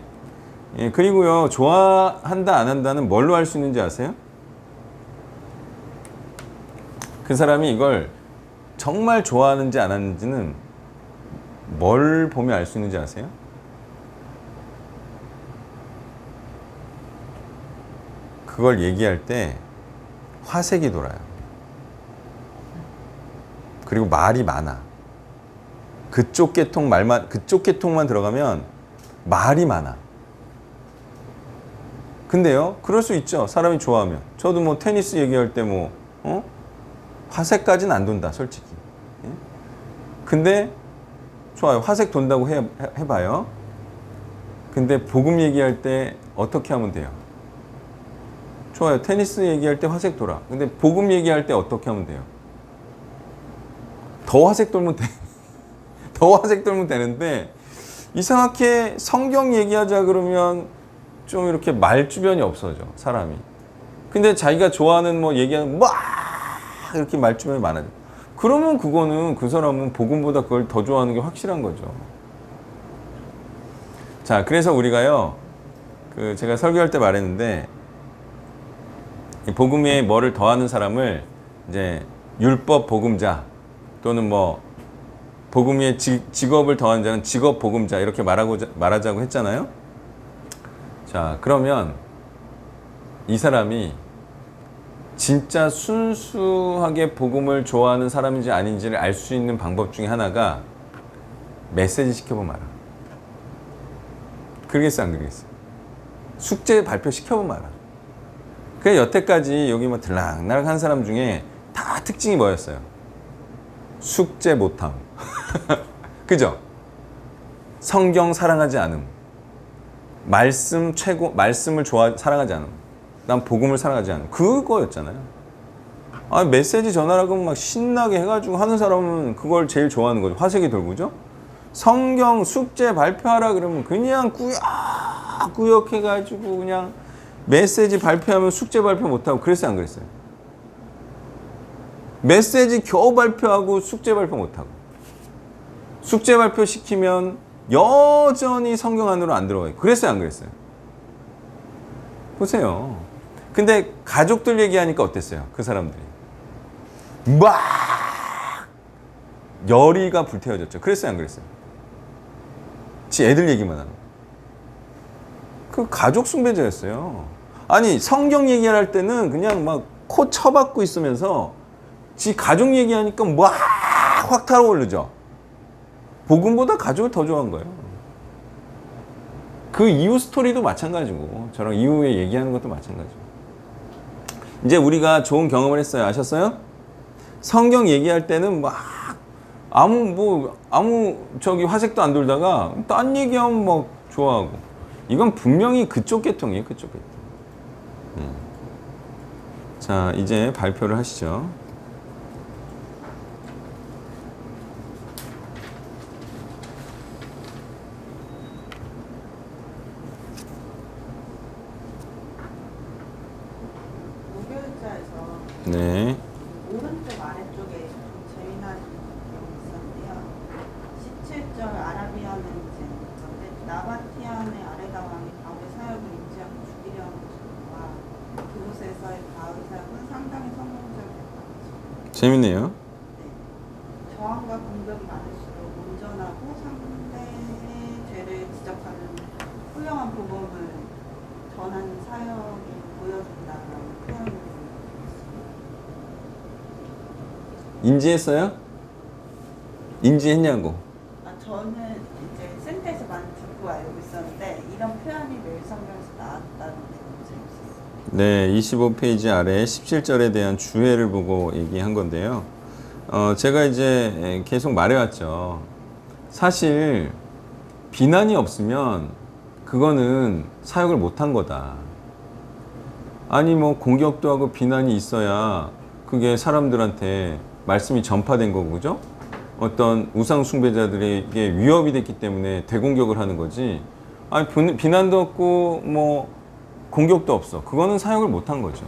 예, 그리고요, 좋아한다 안 한다는 뭘로 알 수 있는지 아세요? 그 사람이 이걸 정말 좋아하는지 안 하는지는 뭘 보면 알 수 있는지 아세요? 그걸 얘기할 때 화색이 돌아요. 그리고 말이 많아. 그쪽 계통만 들어가면 말이 많아. 근데요, 그럴 수 있죠. 사람이 좋아하면. 저도 뭐 테니스 얘기할 때 화색까지는 안 돈다, 솔직히. 예? 근데 좋아요. 화색 돈다고 해봐요. 근데 복음 얘기할 때 어떻게 하면 돼요? 좋아요. 테니스 얘기할 때 화색 돌아. 근데 복음 얘기할 때 어떻게 하면 돼요? 더 화색 돌면 돼. 더 화색 돌면 되는데 이상하게 성경 얘기하자 그러면 좀 이렇게 말 주변이 없어져, 사람이. 근데 자기가 좋아하는 뭐 얘기하면 막 이렇게 말 주변이 많아져. 그러면 그거는 그 사람은 복음보다 그걸 더 좋아하는 게 확실한 거죠. 자, 그래서 우리가요, 제가 설교할 때 말했는데, 이 복음에 뭐를 더하는 사람을 이제 율법 복음자 또는 뭐 복음의 직업을 더하는 자는 직업 복음자 이렇게 말하자고 했잖아요. 자, 그러면 이 사람이 진짜 순수하게 복음을 좋아하는 사람인지 아닌지를 알 수 있는 방법 중에 하나가 메시지 시켜보면 알아. 그러겠어, 안 그러겠어? 숙제 발표 시켜보면 알아. 그래, 여태까지 여기 뭐 들락날락 한 사람 중에 다 특징이 뭐였어요? 숙제 못함. 그죠? 성경 사랑하지 않음. 말씀을 사랑하지 않음. 난 복음을 사랑하지 않음. 그거였잖아요. 아, 메시지 전하라고 막 신나게 해가지고 하는 사람은 그걸 제일 좋아하는 거죠. 화색이 돌고, 그죠? 성경 숙제 발표하라 그러면 그냥 꾸역꾸역 해가지고 그냥 메시지 발표하면 숙제 발표 못하고 그랬어요, 안 그랬어요? 메시지 겨우 발표하고 숙제 발표 못하고 숙제 발표 시키면 여전히 성경 안으로 안 들어가요. 그랬어요, 안 그랬어요? 보세요. 근데 가족들 얘기하니까 어땠어요? 그 사람들이 막 열의가 불태워졌죠. 그랬어요, 안 그랬어요? 지 애들 얘기만 하는. 그 가족 숭배자였어요. 아니, 성경 얘기할 때는 그냥 막 코 쳐박고 있으면서 지 가족 얘기하니까 막 확 타오르죠. 복음보다 가족을 더 좋아한 거예요. 그 이후 스토리도 마찬가지고 저랑 이후에 얘기하는 것도 마찬가지고. 이제 우리가 좋은 경험을 했어요. 아셨어요? 성경 얘기할 때는 막 아무 화색도 안 돌다가 딴 얘기하면 막 좋아하고. 이건 분명히 그쪽 계통이에요. 그쪽 계통. 자, 이제 발표를 하시죠. 목요일자에서 네. 오른쪽 아래쪽에 좀 재미난 내용이 있었는데요. 17절 아라비아는 이제 나바티안의 아레다 왕이 바울의 사역을 인지하고 죽이려 하는 것과 그곳에서의 바울의 사역은 상당히 성공적이었다고 했습니다. 재밌네요. 네. 저항과 공격이 많을수록 온전하고 상대의 죄를 지적하는 훌륭한 복음을 전하는 사역이 보여준다는 표현을 했습니다. 인지했어요? 인지했냐고. 저는 이제 센터에서 많이 듣고 알고 있었는데 이런 표현이 매일 성경에서 나왔다는 게 너무 재밌었어요. 네, 25페이지 아래 17절에 대한 주해를 보고 얘기한 건데요. 제가 이제 계속 말해왔죠. 사실 비난이 없으면 그거는 사역을 못한 거다. 아니 뭐 공격도 하고 비난이 있어야 그게 사람들한테 말씀이 전파된 거고, 그죠? 어떤 우상 숭배자들에게 위협이 됐기 때문에 대공격을 하는 거지. 아니, 비난도 없고 뭐 공격도 없어. 그거는 사역을 못한 거죠.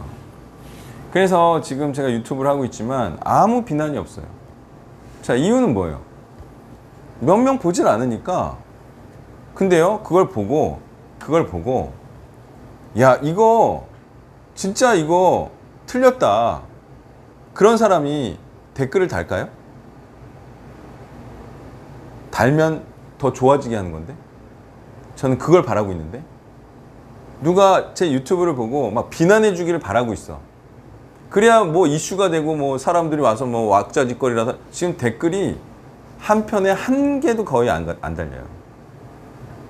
그래서 지금 제가 유튜브를 하고 있지만 아무 비난이 없어요. 자, 이유는 뭐예요? 몇 명 보질 않으니까. 근데요, 그걸 보고 야, 이거 진짜 이거 틀렸다. 그런 사람이 댓글을 달까요? 달면 더 좋아지게 하는 건데. 저는 그걸 바라고 있는데. 누가 제 유튜브를 보고 막 비난해 주기를 바라고 있어. 그래야 뭐 이슈가 되고 뭐 사람들이 와서 뭐 왁자지껄이라서. 지금 댓글이 한 편에 한 개도 거의 안 달려요.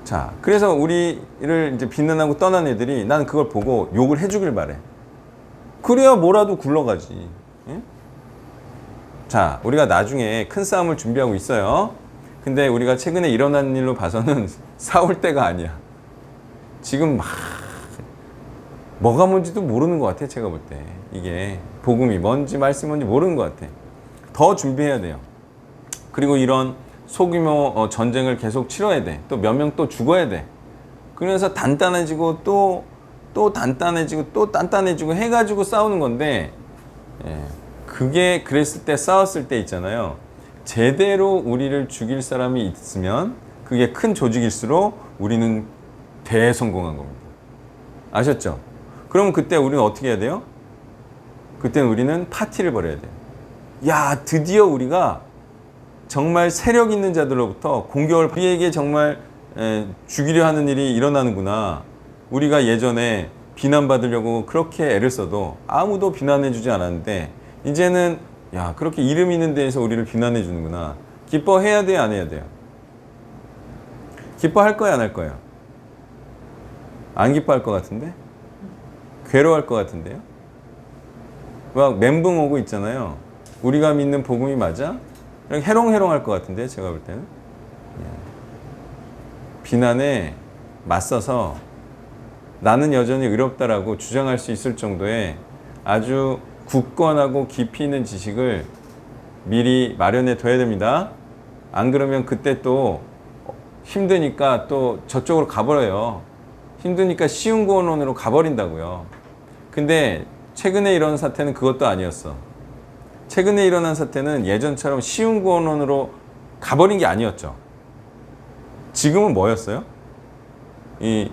자, 그래서 우리를 이제 비난하고 떠난 애들이 나는 그걸 보고 욕을 해주길 바래. 그래야 뭐라도 굴러가지. 예? 자, 우리가 나중에 큰 싸움을 준비하고 있어요. 근데 우리가 최근에 일어난 일로 봐서는 싸울 때가 아니야. 지금 막 뭐가 뭔지도 모르는 것 같아. 제가 볼 때 이게 복음이 뭔지 말씀이 뭔지 모르는 것 같아. 더 준비해야 돼요. 그리고 이런 소규모 전쟁을 계속 치러야 돼. 또 몇 명 또 죽어야 돼. 그래서 단단해지고 또 단단해지고 또 단단해지고 해가지고 싸우는 건데, 예, 그게 그랬을 때 싸웠을 때 있잖아요. 제대로 우리를 죽일 사람이 있으면 그게 큰 조직일수록 우리는 대성공한 겁니다. 아셨죠? 그럼 그때 우리는 어떻게 해야 돼요? 그때는 우리는 파티를 벌여야 돼요. 야, 드디어 우리가 정말 세력 있는 자들로부터 공격을, 우리에게 정말 죽이려 하는 일이 일어나는구나. 우리가 예전에 비난받으려고 그렇게 애를 써도 아무도 비난해주지 않았는데 이제는 야, 그렇게 이름 있는 데에서 우리를 비난해주는구나. 기뻐해야 돼요, 안 해야 돼요? 기뻐할 거야, 안 할 거예요? 안 기뻐할 것 같은데? 괴로워할 것 같은데요? 막 멘붕 오고 있잖아요. 우리가 믿는 복음이 맞아? 해롱해롱 할 것 같은데, 제가 볼 때는. 비난에 맞서서 나는 여전히 의롭다라고 주장할 수 있을 정도의 아주 굳건하고 깊이 있는 지식을 미리 마련해 둬야 됩니다. 안 그러면 그때 또 힘드니까 또 저쪽으로 가버려요. 힘드니까 쉬운 구원론으로 가버린다고요. 근데 최근에 일어난 사태는 그것도 아니었어. 최근에 일어난 사태는 예전처럼 쉬운 구원론으로 가버린 게 아니었죠. 지금은 뭐였어요? 이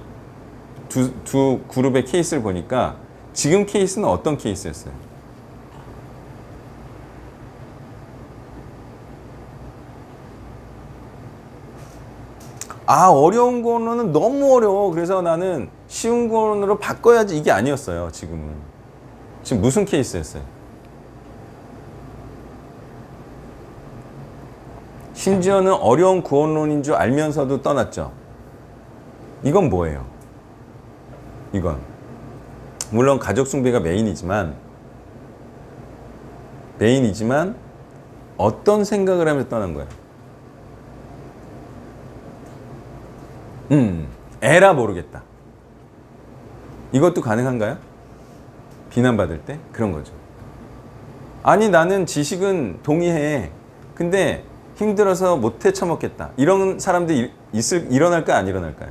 두 그룹의 케이스를 보니까 지금 케이스는 어떤 케이스였어요? 아, 어려운 거는 너무 어려워. 그래서 나는 쉬운 거로 바꿔야지. 이게 아니었어요. 지금은. 지금 무슨 케이스였어요? 심지어는 어려운 구원론인 줄 알면서도 떠났죠. 이건 뭐예요? 이건 물론 가족 숭배가 메인이지만 어떤 생각을 하면서 떠난 거예요? 에라 모르겠다. 이것도 가능한가요? 비난받을 때? 그런 거죠. 아니, 나는 지식은 동의해. 근데 힘들어서 못 헤쳐먹겠다. 이런 사람들이 일어날까요? 안 일어날까요?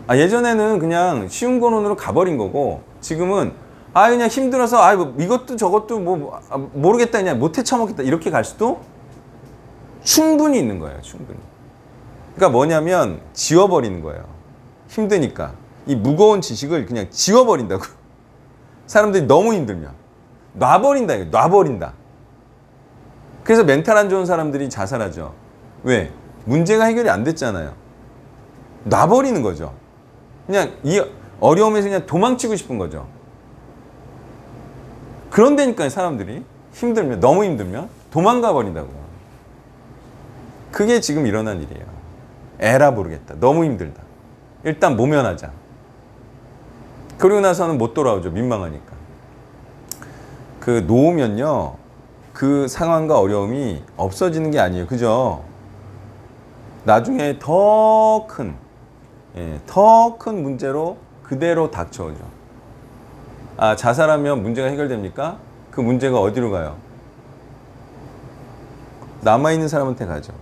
아, 예전에는 그냥 쉬운 거론으로 가버린 거고, 지금은 그냥 힘들어서 뭐 이것도 저것도 뭐 모르겠다, 그냥 못 헤쳐먹겠다, 이렇게 갈 수도 충분히 있는 거예요. 충분히. 그러니까 뭐냐면 지워버리는 거예요. 힘드니까 이 무거운 지식을 그냥 지워버린다고. 사람들이 너무 힘들면 놔버린다. 이거 놔버린다. 그래서 멘탈 안 좋은 사람들이 자살하죠. 왜? 문제가 해결이 안 됐잖아요. 놔버리는 거죠. 그냥 이 어려움에서 그냥 도망치고 싶은 거죠. 그런데니까 사람들이 힘들면, 너무 힘들면 도망가 버린다고요. 그게 지금 일어난 일이에요. 에라 모르겠다. 너무 힘들다. 일단 모면하자. 그리고 나서는 못 돌아오죠. 민망하니까. 그 놓으면요, 그 상황과 어려움이 없어지는 게 아니에요. 그죠? 나중에 더 큰 문제로 그대로 닥쳐오죠. 아, 자살하면 문제가 해결됩니까? 그 문제가 어디로 가요? 남아있는 사람한테 가죠.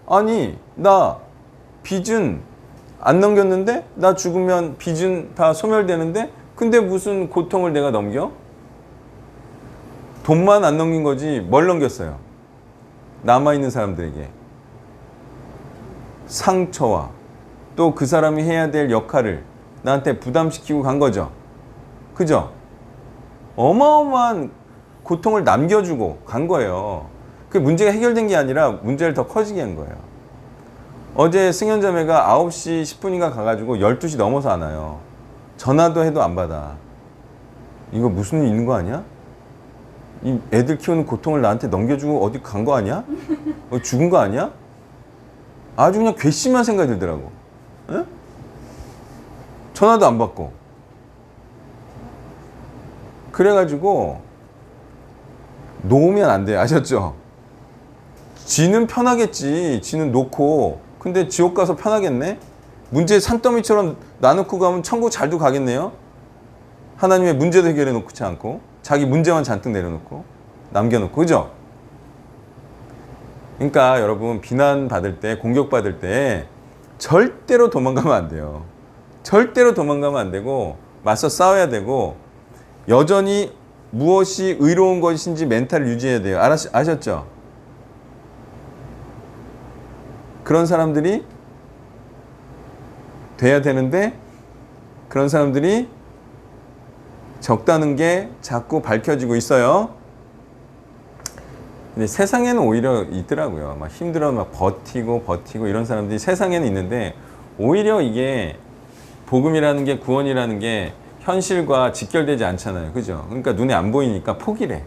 아니 나 빚은 안 넘겼는데? 나 죽으면 빚은 다 소멸되는데? 근데 무슨 고통을 내가 넘겨? 돈만 안 넘긴 거지 뭘 넘겼어요? 남아있는 사람들에게 상처와 또 그 사람이 해야 될 역할을 나한테 부담시키고 간 거죠. 그죠? 어마어마한 고통을 남겨주고 간 거예요. 그 문제가 해결된 게 아니라 문제를 더 커지게 한 거예요. 어제 승현자매가 9시 10분인가 가가지고 12시 넘어서 안 와요. 전화도 해도 안 받아. 이거 무슨 일 있는 거 아니야? 이 애들 키우는 고통을 나한테 넘겨주고 어디 간 거 아니야? 죽은 거 아니야? 아주 그냥 괘씸한 생각이 들더라고. 에? 전화도 안 받고. 그래가지고 놓으면 안 돼. 아셨죠? 지는 편하겠지. 지는 놓고. 근데 지옥 가서 편하겠네? 문제 산더미처럼 놔놓고 가면 천국 잘도 가겠네요? 하나님의 문제도 해결해 놓지 않고 자기 문제만 잔뜩 내려놓고 남겨놓고. 그죠? 그러니까 여러분 비난받을 때 공격받을 때 절대로 도망가면 안 돼요. 절대로 도망가면 안 되고 맞서 싸워야 되고 여전히 무엇이 의로운 것인지 멘탈을 유지해야 돼요. 아셨죠? 그런 사람들이 돼야 되는데 그런 사람들이 적다는 게 자꾸 밝혀지고 있어요. 근데 세상에는 오히려 있더라고요. 막 힘들어 막 버티고 이런 사람들이 세상에는 있는데 오히려 이게 복음이라는 게 구원이라는 게 현실과 직결되지 않잖아요. 그죠? 그러니까 눈에 안 보이니까 포기래.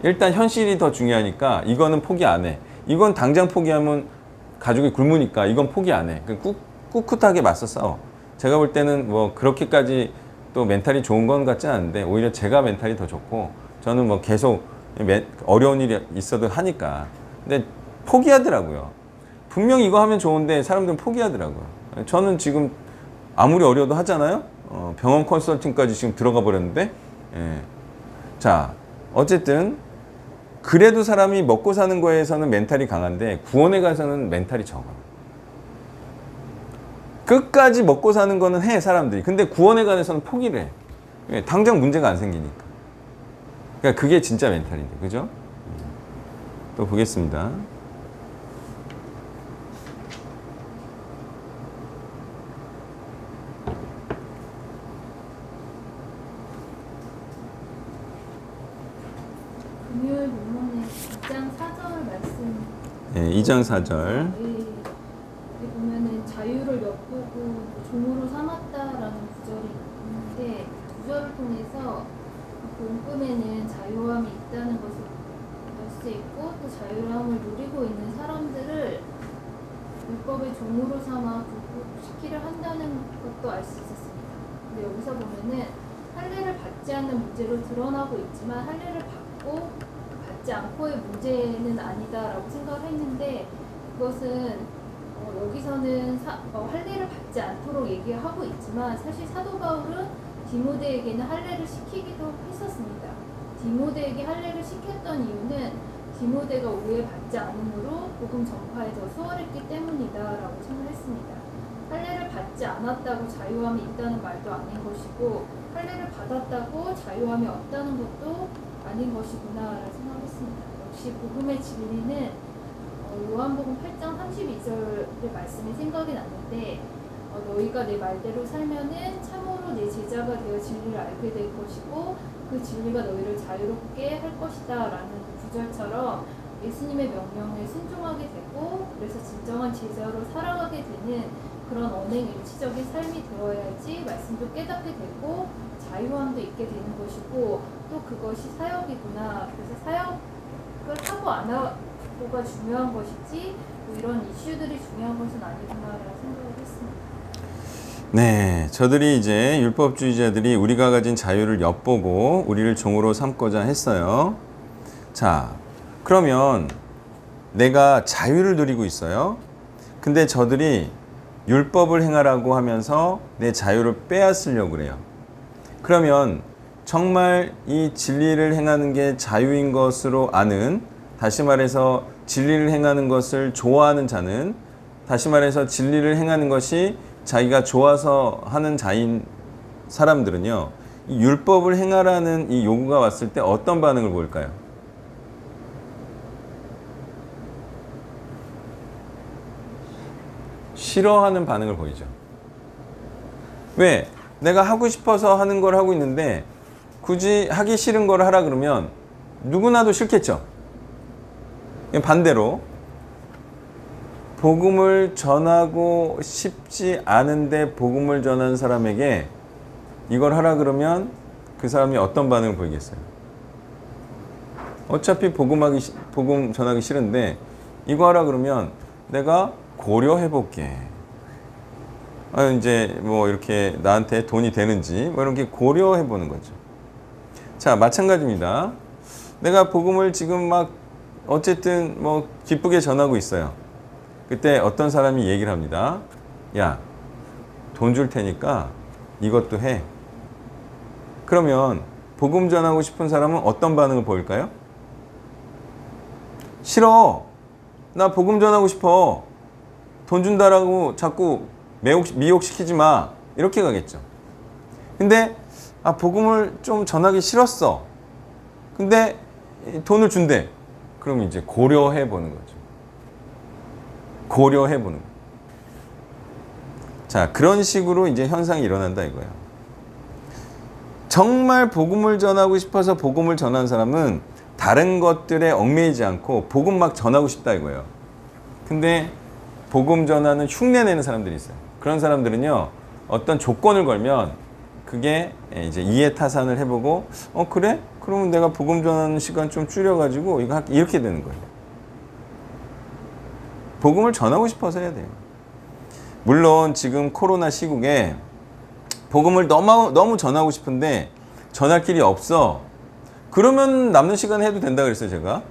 일단 현실이 더 중요하니까 이거는 포기 안 해. 이건 당장 포기하면 가족이 굶으니까 이건 포기 안 해. 꿋꿋하게 맞서 싸워. 제가 볼 때는 뭐 그렇게까지 또 멘탈이 좋은 건 같지 않은데 오히려 제가 멘탈이 더 좋고 저는 뭐 계속 어려운 일이 있어도 하니까. 근데 포기하더라고요. 분명히 이거 하면 좋은데 사람들은 포기하더라고요. 저는 지금 아무리 어려워도 하잖아요. 병원 컨설팅까지 지금 들어가 버렸는데. 예. 자, 어쨌든 그래도 사람이 먹고 사는 거에서는 멘탈이 강한데 구원에 가서는 멘탈이 적어요. 끝까지 먹고 사는 거는 해 사람들이. 근데 구원에 관해서는 포기를 해. 예, 당장 문제가 안 생기니까. 그러니까 그게 진짜 멘탈인데, 그죠? 또 보겠습니다. 금요일 본문의 2장 4절 말씀. 예, 2장 4절. 여기 보면은 자유를 엿보고 종으로 삼았다라는 구절이 있는데 구절을 통해서 복음에는 자유함이 있다는 것을 알 수 있고 또 자유함을 누리고 있는 사람들을 율법의 종으로 삼아 굴복시키려 한다는 것도 알 수 있었습니다. 근데 여기서 보면은 할례를 받지 않는 문제로 드러나고 있지만 할례를 받고 받지 않고의 문제는 아니다라고 생각을 했는데 그것은 여기서는 할례를 받지 않도록 얘기하고 있지만 사실 사도 바울은 디모데에게는 할례를 시키기도 했었습니다. 디모데에게 할례를 시켰던 이유는 디모데가 오해받지 않음으로 복음 전파에 더 수월했기 때문이다라고 생각했습니다. 할례를 받지 않았다고 자유함이 있다는 말도 아닌 것이고 할례를 받았다고 자유함이 없다는 것도 아닌 것이구나라고 생각했습니다. 역시 복음의 진리는 요한복음 8장 32절의 말씀이 생각이 났는데 너희가 내 말대로 살면은 참으로 내 제자가 되어 진리를 알게 될 것이고 그 진리가 너희를 자유롭게 할 것이다 라는 구절처럼 예수님의 명령에 순종하게 되고 그래서 진정한 제자로 살아가게 되는 그런 언행일치적인 삶이 되어야지 말씀도 깨닫게 되고 자유함도 있게 되는 것이고 또 그것이 사역이구나. 그래서 사역을 하고 안 하고가 중요한 것이지 뭐 이런 이슈들이 중요한 것은 아니구나라는 생각을 했습니다. 네, 저들이 이제 율법주의자들이 우리가 가진 자유를 엿보고 우리를 종으로 삼고자 했어요. 자, 그러면 내가 자유를 누리고 있어요. 근데 저들이 율법을 행하라고 하면서 내 자유를 빼앗으려고 그래요. 그러면 정말 이 진리를 행하는 게 자유인 것으로 아는, 다시 말해서 진리를 행하는 것을 좋아하는 자는, 다시 말해서 진리를 행하는 것이 자기가 좋아서 하는 자인 사람들은요, 이 율법을 행하라는 이 요구가 왔을 때 어떤 반응을 보일까요? 싫어하는 반응을 보이죠. 왜? 내가 하고 싶어서 하는 걸 하고 있는데 굳이 하기 싫은 걸 하라 그러면 누구나도 싫겠죠. 반대로 복음을 전하고 싶지 않은데 복음을 전하는 사람에게 이걸 하라 그러면 그 사람이 어떤 반응을 보이겠어요? 어차피 복음 전하기 싫은데 이거 하라 그러면 내가 고려해 볼게. 이제 뭐 이렇게 나한테 돈이 되는지 뭐 이렇게 고려해 보는 거죠. 자, 마찬가지입니다. 내가 복음을 지금 막 어쨌든 뭐 기쁘게 전하고 있어요. 그때 어떤 사람이 얘기를 합니다. 야, 돈 줄 테니까 이것도 해. 그러면 복음 전하고 싶은 사람은 어떤 반응을 보일까요? 싫어. 나 복음 전하고 싶어. 돈 준다라고 자꾸 미혹시키지 마. 이렇게 가겠죠. 근데 복음을 좀 전하기 싫었어. 근데 돈을 준대. 그럼 이제 고려해 보는 거죠. 고려해 보는 거예요. 자, 그런 식으로 이제 현상이 일어난다 이거예요. 정말 복음을 전하고 싶어서 복음을 전하는 사람은 다른 것들에 얽매이지 않고 복음 막 전하고 싶다 이거예요. 근데 복음 전하는 흉내 내는 사람들이 있어요. 그런 사람들은요, 어떤 조건을 걸면 그게 이제 이해타산을 해보고, 그래? 그러면 내가 복음 전하는 시간 좀 줄여가지고 이거 이렇게 되는 거예요. 복음을 전하고 싶어서 해야 돼요. 물론 지금 코로나 시국에 복음을 너무 전하고 싶은데 전할 길이 없어. 그러면 남는 시간에 해도 된다 그랬어요, 제가.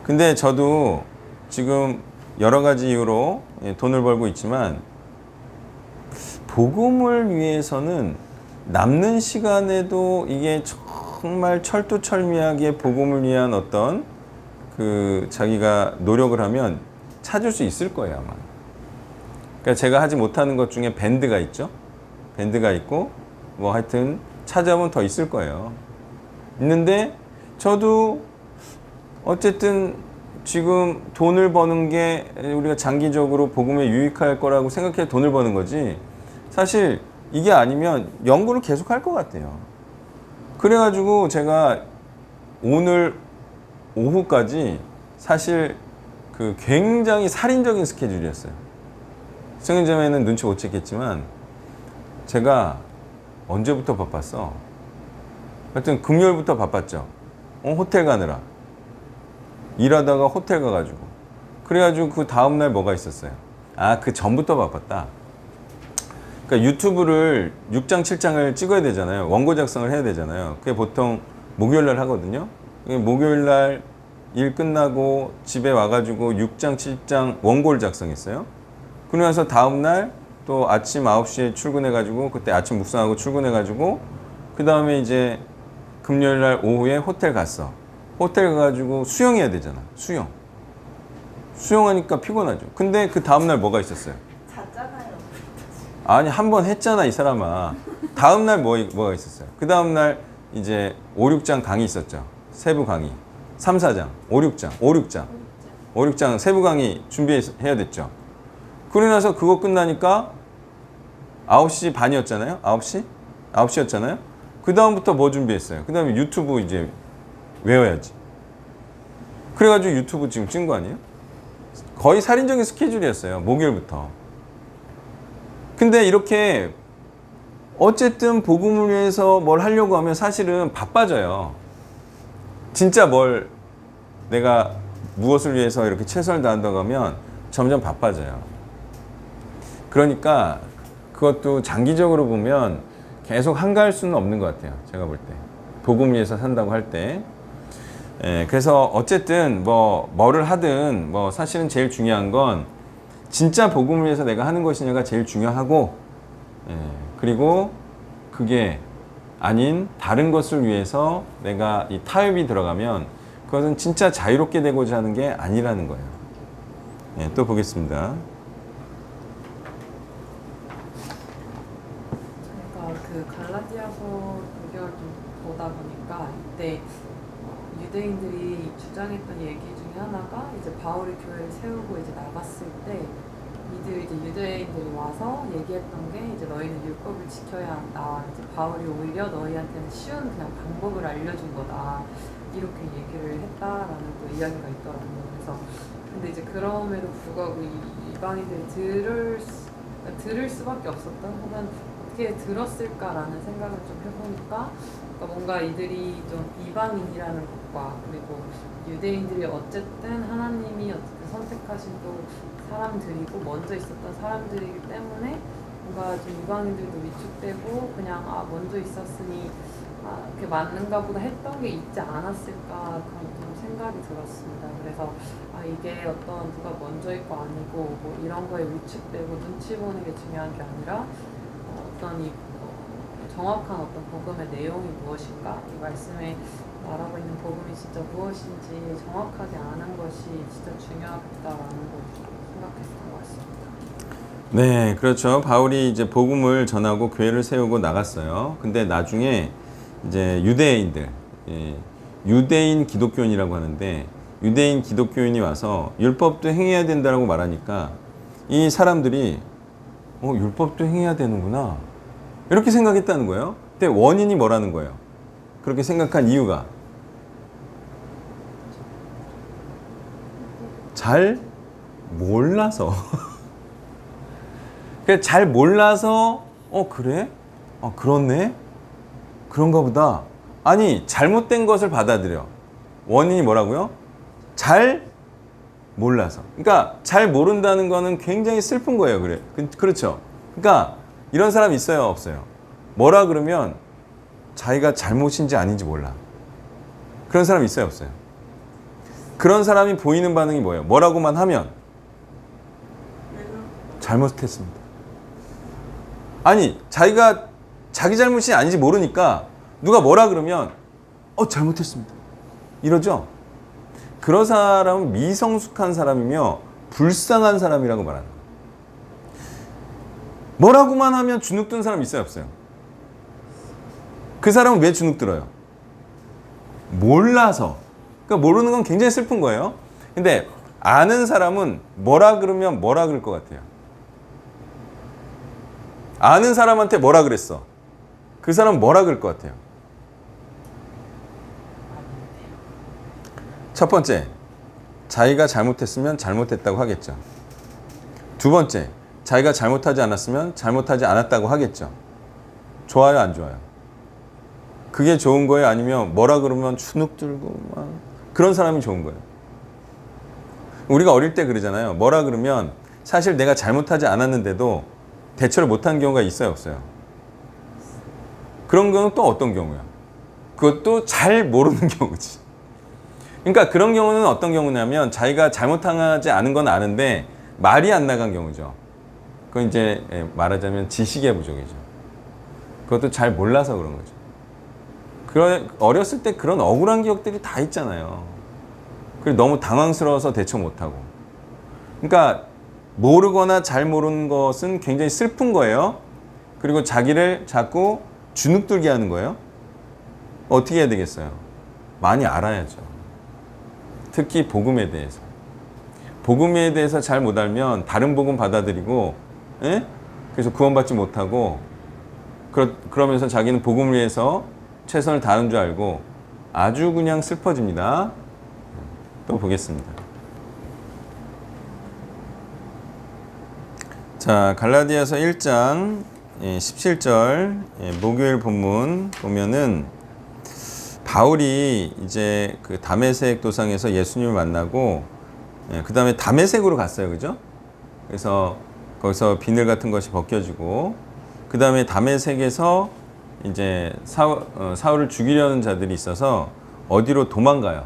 근데 저도 지금 여러 가지 이유로 돈을 벌고 있지만 복음을 위해서는 남는 시간에도 이게 정말 철두철미하게 복음을 위한 어떤 그 자기가 노력을 하면 찾을 수 있을 거예요, 아마. 그러니까 제가 하지 못하는 것 중에 밴드가 있죠. 밴드가 있고 뭐 하여튼 찾아보면 더 있을 거예요. 있는데 저도 어쨌든 지금 돈을 버는 게 우리가 장기적으로 복음에 유익할 거라고 생각해 돈을 버는 거지, 사실 이게 아니면 연구를 계속 할 것 같아요. 그래가지고 제가 오늘 오후까지 사실 그 굉장히 살인적인 스케줄이었어요. 승인점에는 눈치 못 챘겠지만 제가 언제부터 바빴어? 하여튼 금요일부터 바빴죠. 호텔 가느라. 일하다가 호텔 가가지고. 그래가지고 그 다음날 뭐가 있었어요? 그 전부터 바빴다. 그러니까 유튜브를 6장, 7장을 찍어야 되잖아요. 원고 작성을 해야 되잖아요. 그게 보통 목요일날 하거든요. 목요일날 일 끝나고 집에 와가지고 6장, 7장 원고를 작성했어요. 그러고 나서 다음날 또 아침 9시에 출근해가지고 그때 아침 묵상하고 출근해가지고 그 다음에 이제 금요일날 오후에 호텔 갔어. 호텔 가가지고 수영해야 되잖아. 수영하니까 피곤하죠. 근데 그 다음날 뭐가 있었어요? 잤잖아요. 아니, 한 번 했잖아 이 사람아. 다음날 뭐가 있었어요? 그 다음날 이제 5, 6장 강의 있었죠. 세부 강의 3, 4장 5, 6장 세부 강의 준비해야 됐죠. 그러고 나서 그거 끝나니까 9시 반이었잖아요. 9시였잖아요. 그 다음부터 뭐 준비했어요? 그 다음에 유튜브 이제 외워야지. 그래가지고 유튜브 지금 찍은 거 아니에요? 거의 살인적인 스케줄이었어요. 목요일부터. 근데 이렇게 어쨌든 복음을 위해서 뭘 하려고 하면 사실은 바빠져요. 진짜 내가 무엇을 위해서 이렇게 최선을 다한다고 하면 점점 바빠져요. 그러니까 그것도 장기적으로 보면 계속 한가할 수는 없는 것 같아요. 제가 볼 때. 복음 위해서 산다고 할 때. 그래서 어쨌든 뭐를 하든 사실은 제일 중요한 건 진짜 복음을 위해서 내가 하는 것이냐가 제일 중요하고, 그리고 그게 아닌 다른 것을 위해서 내가 이 타협이 들어가면 그것은 진짜 자유롭게 되고자 하는 게 아니라는 거예요. 네, 또 보겠습니다. 그러니까 그 갈라디아서 구절 좀 보다 보니까 이때 유대인들이 주장했던 얘기 중에 하나가 이제 바울이 교회를 세우고 이제 나갔을 때 이제 유대인들이 와서 얘기했던 게 이제 너희는 율법을 지켜야 한다. 이제 바울이 오히려 너희한테는 쉬운 그냥 방법을 알려준 거다. 이렇게 얘기를 했다라는 또 이야기가 있더라고요. 그래서 근데 이제 그럼에도 불구하고 이방인들이 들을 수밖에 없었던 혹은 어떻게 들었을까라는 생각을 좀 해보니까 그러니까 뭔가 이들이 좀 이방인이라는 것과 그리고 유대인들이 어쨌든 하나님이 어떻게 선택하신 또 사람들이고 먼저 있었던 사람들이기 때문에 뭔가 좀 이방인들도 위축되고 그냥 먼저 있었으니 이렇게 맞는가 보다 했던 게 있지 않았을까 그런 좀 생각이 들었습니다. 그래서 이게 어떤 누가 먼저 있고 아니고 뭐 이런 거에 위축되고 눈치 보는 게 중요한 게 아니라 어떤 정확한 어떤 복음의 내용이 무엇인가 이 말씀에 말하고 있는 복음이 진짜 무엇인지 정확하게 아는 것이 진짜 중요하겠다라는 걸 생각했던 것 같습니다. 네, 그렇죠. 바울이 이제 복음을 전하고 교회를 세우고 나갔어요. 근데 나중에 이제 유대인들, 유대인 기독교인이라고 하는데 유대인 기독교인이 와서 율법도 행해야 된다라고 말하니까 이 사람들이 율법도 행해야 되는구나 이렇게 생각했다는 거예요. 근데 원인이 뭐라는 거예요? 그렇게 생각한 이유가 잘 몰라서 잘 몰라서 그래? 그렇네? 그런가 보다. 아니 잘못된 것을 받아들여. 원인이 뭐라고요? 잘 몰라서. 그러니까 잘 모른다는 거는 굉장히 슬픈 거예요. 그렇죠. 그러니까 이런 사람 있어요, 없어요? 뭐라 그러면 자기가 잘못인지 아닌지 몰라. 그런 사람 있어요, 없어요? 그런 사람이 보이는 반응이 뭐예요? 뭐라고만 하면 잘못했습니다. 아니 자기가 자기 잘못이 아닌지 모르니까 누가 뭐라 그러면 잘못했습니다. 이러죠? 그런 사람은 미성숙한 사람이며 불쌍한 사람이라고 말하는 거예요. 뭐라고만 하면 주눅든 사람 있어요, 없어요? 그 사람은 왜 주눅들어요? 몰라서. 그러니까 모르는 건 굉장히 슬픈 거예요. 근데 아는 사람은 뭐라 그러면 뭐라 그럴 것 같아요? 아는 사람한테 뭐라 그랬어? 그 사람은 뭐라 그럴 것 같아요? 첫 번째, 자기가 잘못했으면 잘못했다고 하겠죠. 두 번째, 자기가 잘못하지 않았으면 잘못하지 않았다고 하겠죠. 좋아요, 안 좋아요? 그게 좋은 거예요? 아니면 뭐라 그러면 주눅들고 막 그런 사람이 좋은 거예요? 우리가 어릴 때 그러잖아요. 뭐라 그러면 사실 내가 잘못하지 않았는데도 대처를 못한 경우가 있어요, 없어요? 그런 경우는 또 어떤 경우야? 그것도 잘 모르는 경우지. 그러니까 그런 경우는 어떤 경우냐면 자기가 잘못하지 않은 건 아는데 말이 안 나간 경우죠. 그건 이제 말하자면 지식의 부족이죠. 그것도 잘 몰라서 그런 거죠. 어렸을 때 그런 억울한 기억들이 다 있잖아요. 그리고 너무 당황스러워서 대처 못하고. 그러니까 모르거나 잘 모르는 것은 굉장히 슬픈 거예요. 그리고 자기를 자꾸 주눅들게 하는 거예요. 어떻게 해야 되겠어요? 많이 알아야죠. 특히 복음에 대해서. 복음에 대해서 잘 못 알면 다른 복음 받아들이고 그래서 구원받지 못하고 그러면서 자기는 복음을 위해서 최선을 다하는 줄 알고 아주 그냥 슬퍼집니다. 또 보겠습니다. 자, 갈라디아서 1장 17절 목요일 본문 보면은 바울이 이제 그 다메섹 도상에서 예수님을 만나고 그 다음에 다메섹으로 갔어요. 그죠? 그래서 거기서 비늘 같은 것이 벗겨지고 그 다음에 다메섹에서 이제 사울을 죽이려는 자들이 있어서 어디로 도망가요.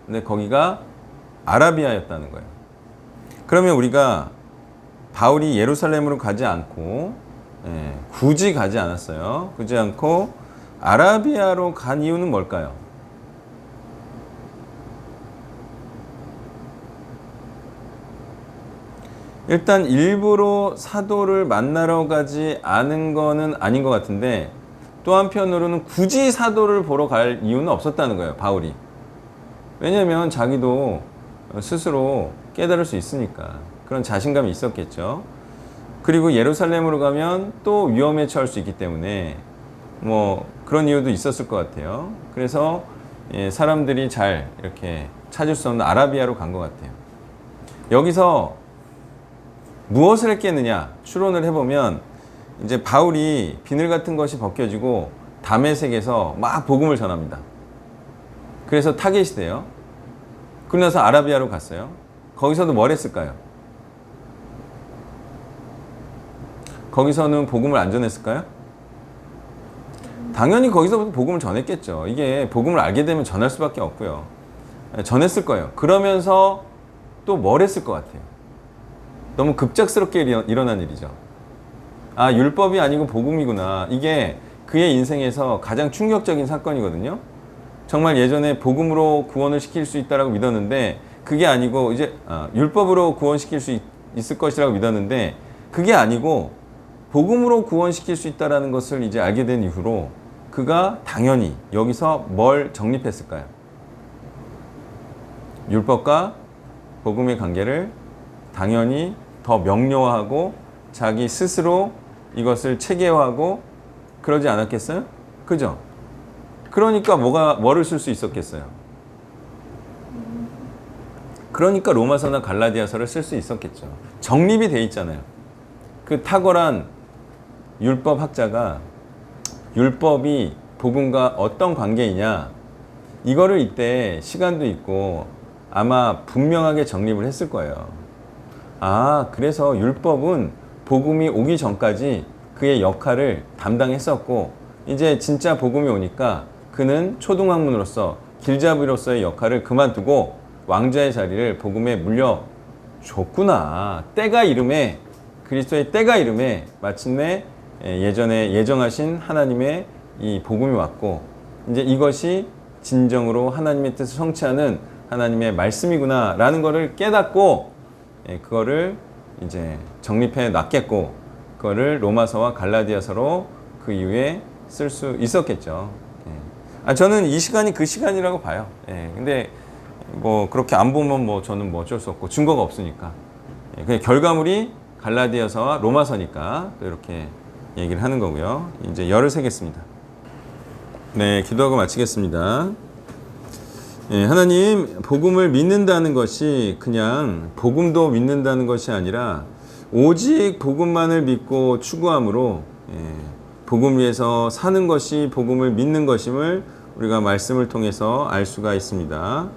근데 거기가 아라비아였다는 거예요. 그러면 우리가 바울이 예루살렘으로 가지 않고 굳이 가지 않았어요. 그지 않고 아라비아로 간 이유는 뭘까요? 일단 일부러 사도를 만나러 가지 않은 거는 아닌 것 같은데, 또 한편으로는 굳이 사도를 보러 갈 이유는 없었다는 거예요, 바울이. 왜냐면 자기도 스스로 깨달을 수 있으니까 그런 자신감이 있었겠죠. 그리고 예루살렘으로 가면 또 위험에 처할 수 있기 때문에 뭐 그런 이유도 있었을 것 같아요. 그래서 사람들이 잘 이렇게 찾을 수 없는 아라비아로 간 것 같아요. 여기서 무엇을 했겠느냐 추론을 해보면, 이제 바울이 비늘 같은 것이 벗겨지고 다메섹에서 막 복음을 전합니다. 그래서 타겟이 돼요. 그러고 나서 아라비아로 갔어요. 거기서도 뭘 했을까요? 거기서는 복음을 안 전했을까요? 당연히 거기서부터 복음을 전했겠죠. 이게 복음을 알게 되면 전할 수밖에 없고요. 전했을 거예요. 그러면서 또 뭘 했을 것 같아요? 너무 급작스럽게 일어난 일이죠. 아, 율법이 아니고 복음이구나. 이게 그의 인생에서 가장 충격적인 사건이거든요. 정말 예전에 복음으로 구원을 시킬 수 있다라고 믿었는데, 그게 아니고 이제 율법으로 구원시킬 수 있을 것이라고 믿었는데, 그게 아니고 복음으로 구원시킬 수 있다라는 것을 이제 알게 된 이후로 그가 당연히 여기서 뭘 정립했을까요? 율법과 복음의 관계를 당연히 더 명료하고 자기 스스로 이것을 체계화하고 그러지 않았겠어요? 그죠? 그러니까 뭐를 쓸 수 있었겠어요? 그러니까 로마서나 갈라디아서를 쓸 수 있었겠죠. 정립이 돼 있잖아요. 그 탁월한 율법 학자가 율법이 복음과 어떤 관계이냐, 이거를 이때 시간도 있고 아마 분명하게 정립을 했을 거예요. 아, 그래서 율법은 복음이 오기 전까지 그의 역할을 담당했었고, 이제 진짜 복음이 오니까 그는 초등학문으로서 길잡이로서의 역할을 그만두고 왕자의 자리를 복음에 물려줬구나. 때가 이름에, 그리스도의 때가 이름에 마침내 예전에 예정하신 하나님의 이 복음이 왔고, 이제 이것이 진정으로 하나님의 뜻을 성취하는 하나님의 말씀이구나 라는 것을 깨닫고, 그거를 이제 정립해 놨겠고, 그거를 로마서와 갈라디아서로 그 이후에 쓸 수 있었겠죠. 저는 이 시간이 그 시간이라고 봐요. 근데 뭐 그렇게 안 보면 뭐 저는 뭐 어쩔 수 없고 증거가 없으니까. 그냥 결과물이 갈라디아서와 로마서니까 또 이렇게 얘기를 하는 거고요. 이제 열을 세겠습니다. 네, 기도하고 마치겠습니다. 하나님, 복음을 믿는다는 것이 그냥 복음도 믿는다는 것이 아니라 오직 복음만을 믿고 추구함으로 복음 위에서 사는 것이 복음을 믿는 것임을 우리가 말씀을 통해서 알 수가 있습니다.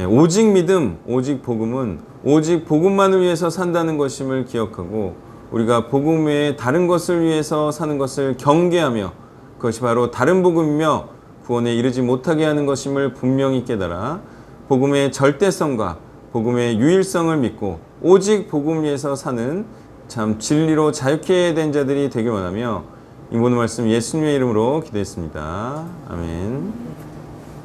오직 믿음, 오직 복음은 오직 복음만을 위해서 산다는 것임을 기억하고, 우리가 복음 외에 다른 것을 위해서 사는 것을 경계하며 그것이 바로 다른 복음이며 구원에 이르지 못하게 하는 것임을 분명히 깨달아 복음의 절대성과 복음의 유일성을 믿고 오직 복음 위에서 사는 참 진리로 자유케 된 자들이 되길 원하며 이 모든 말씀 예수님의 이름으로 기도했습니다. 아멘.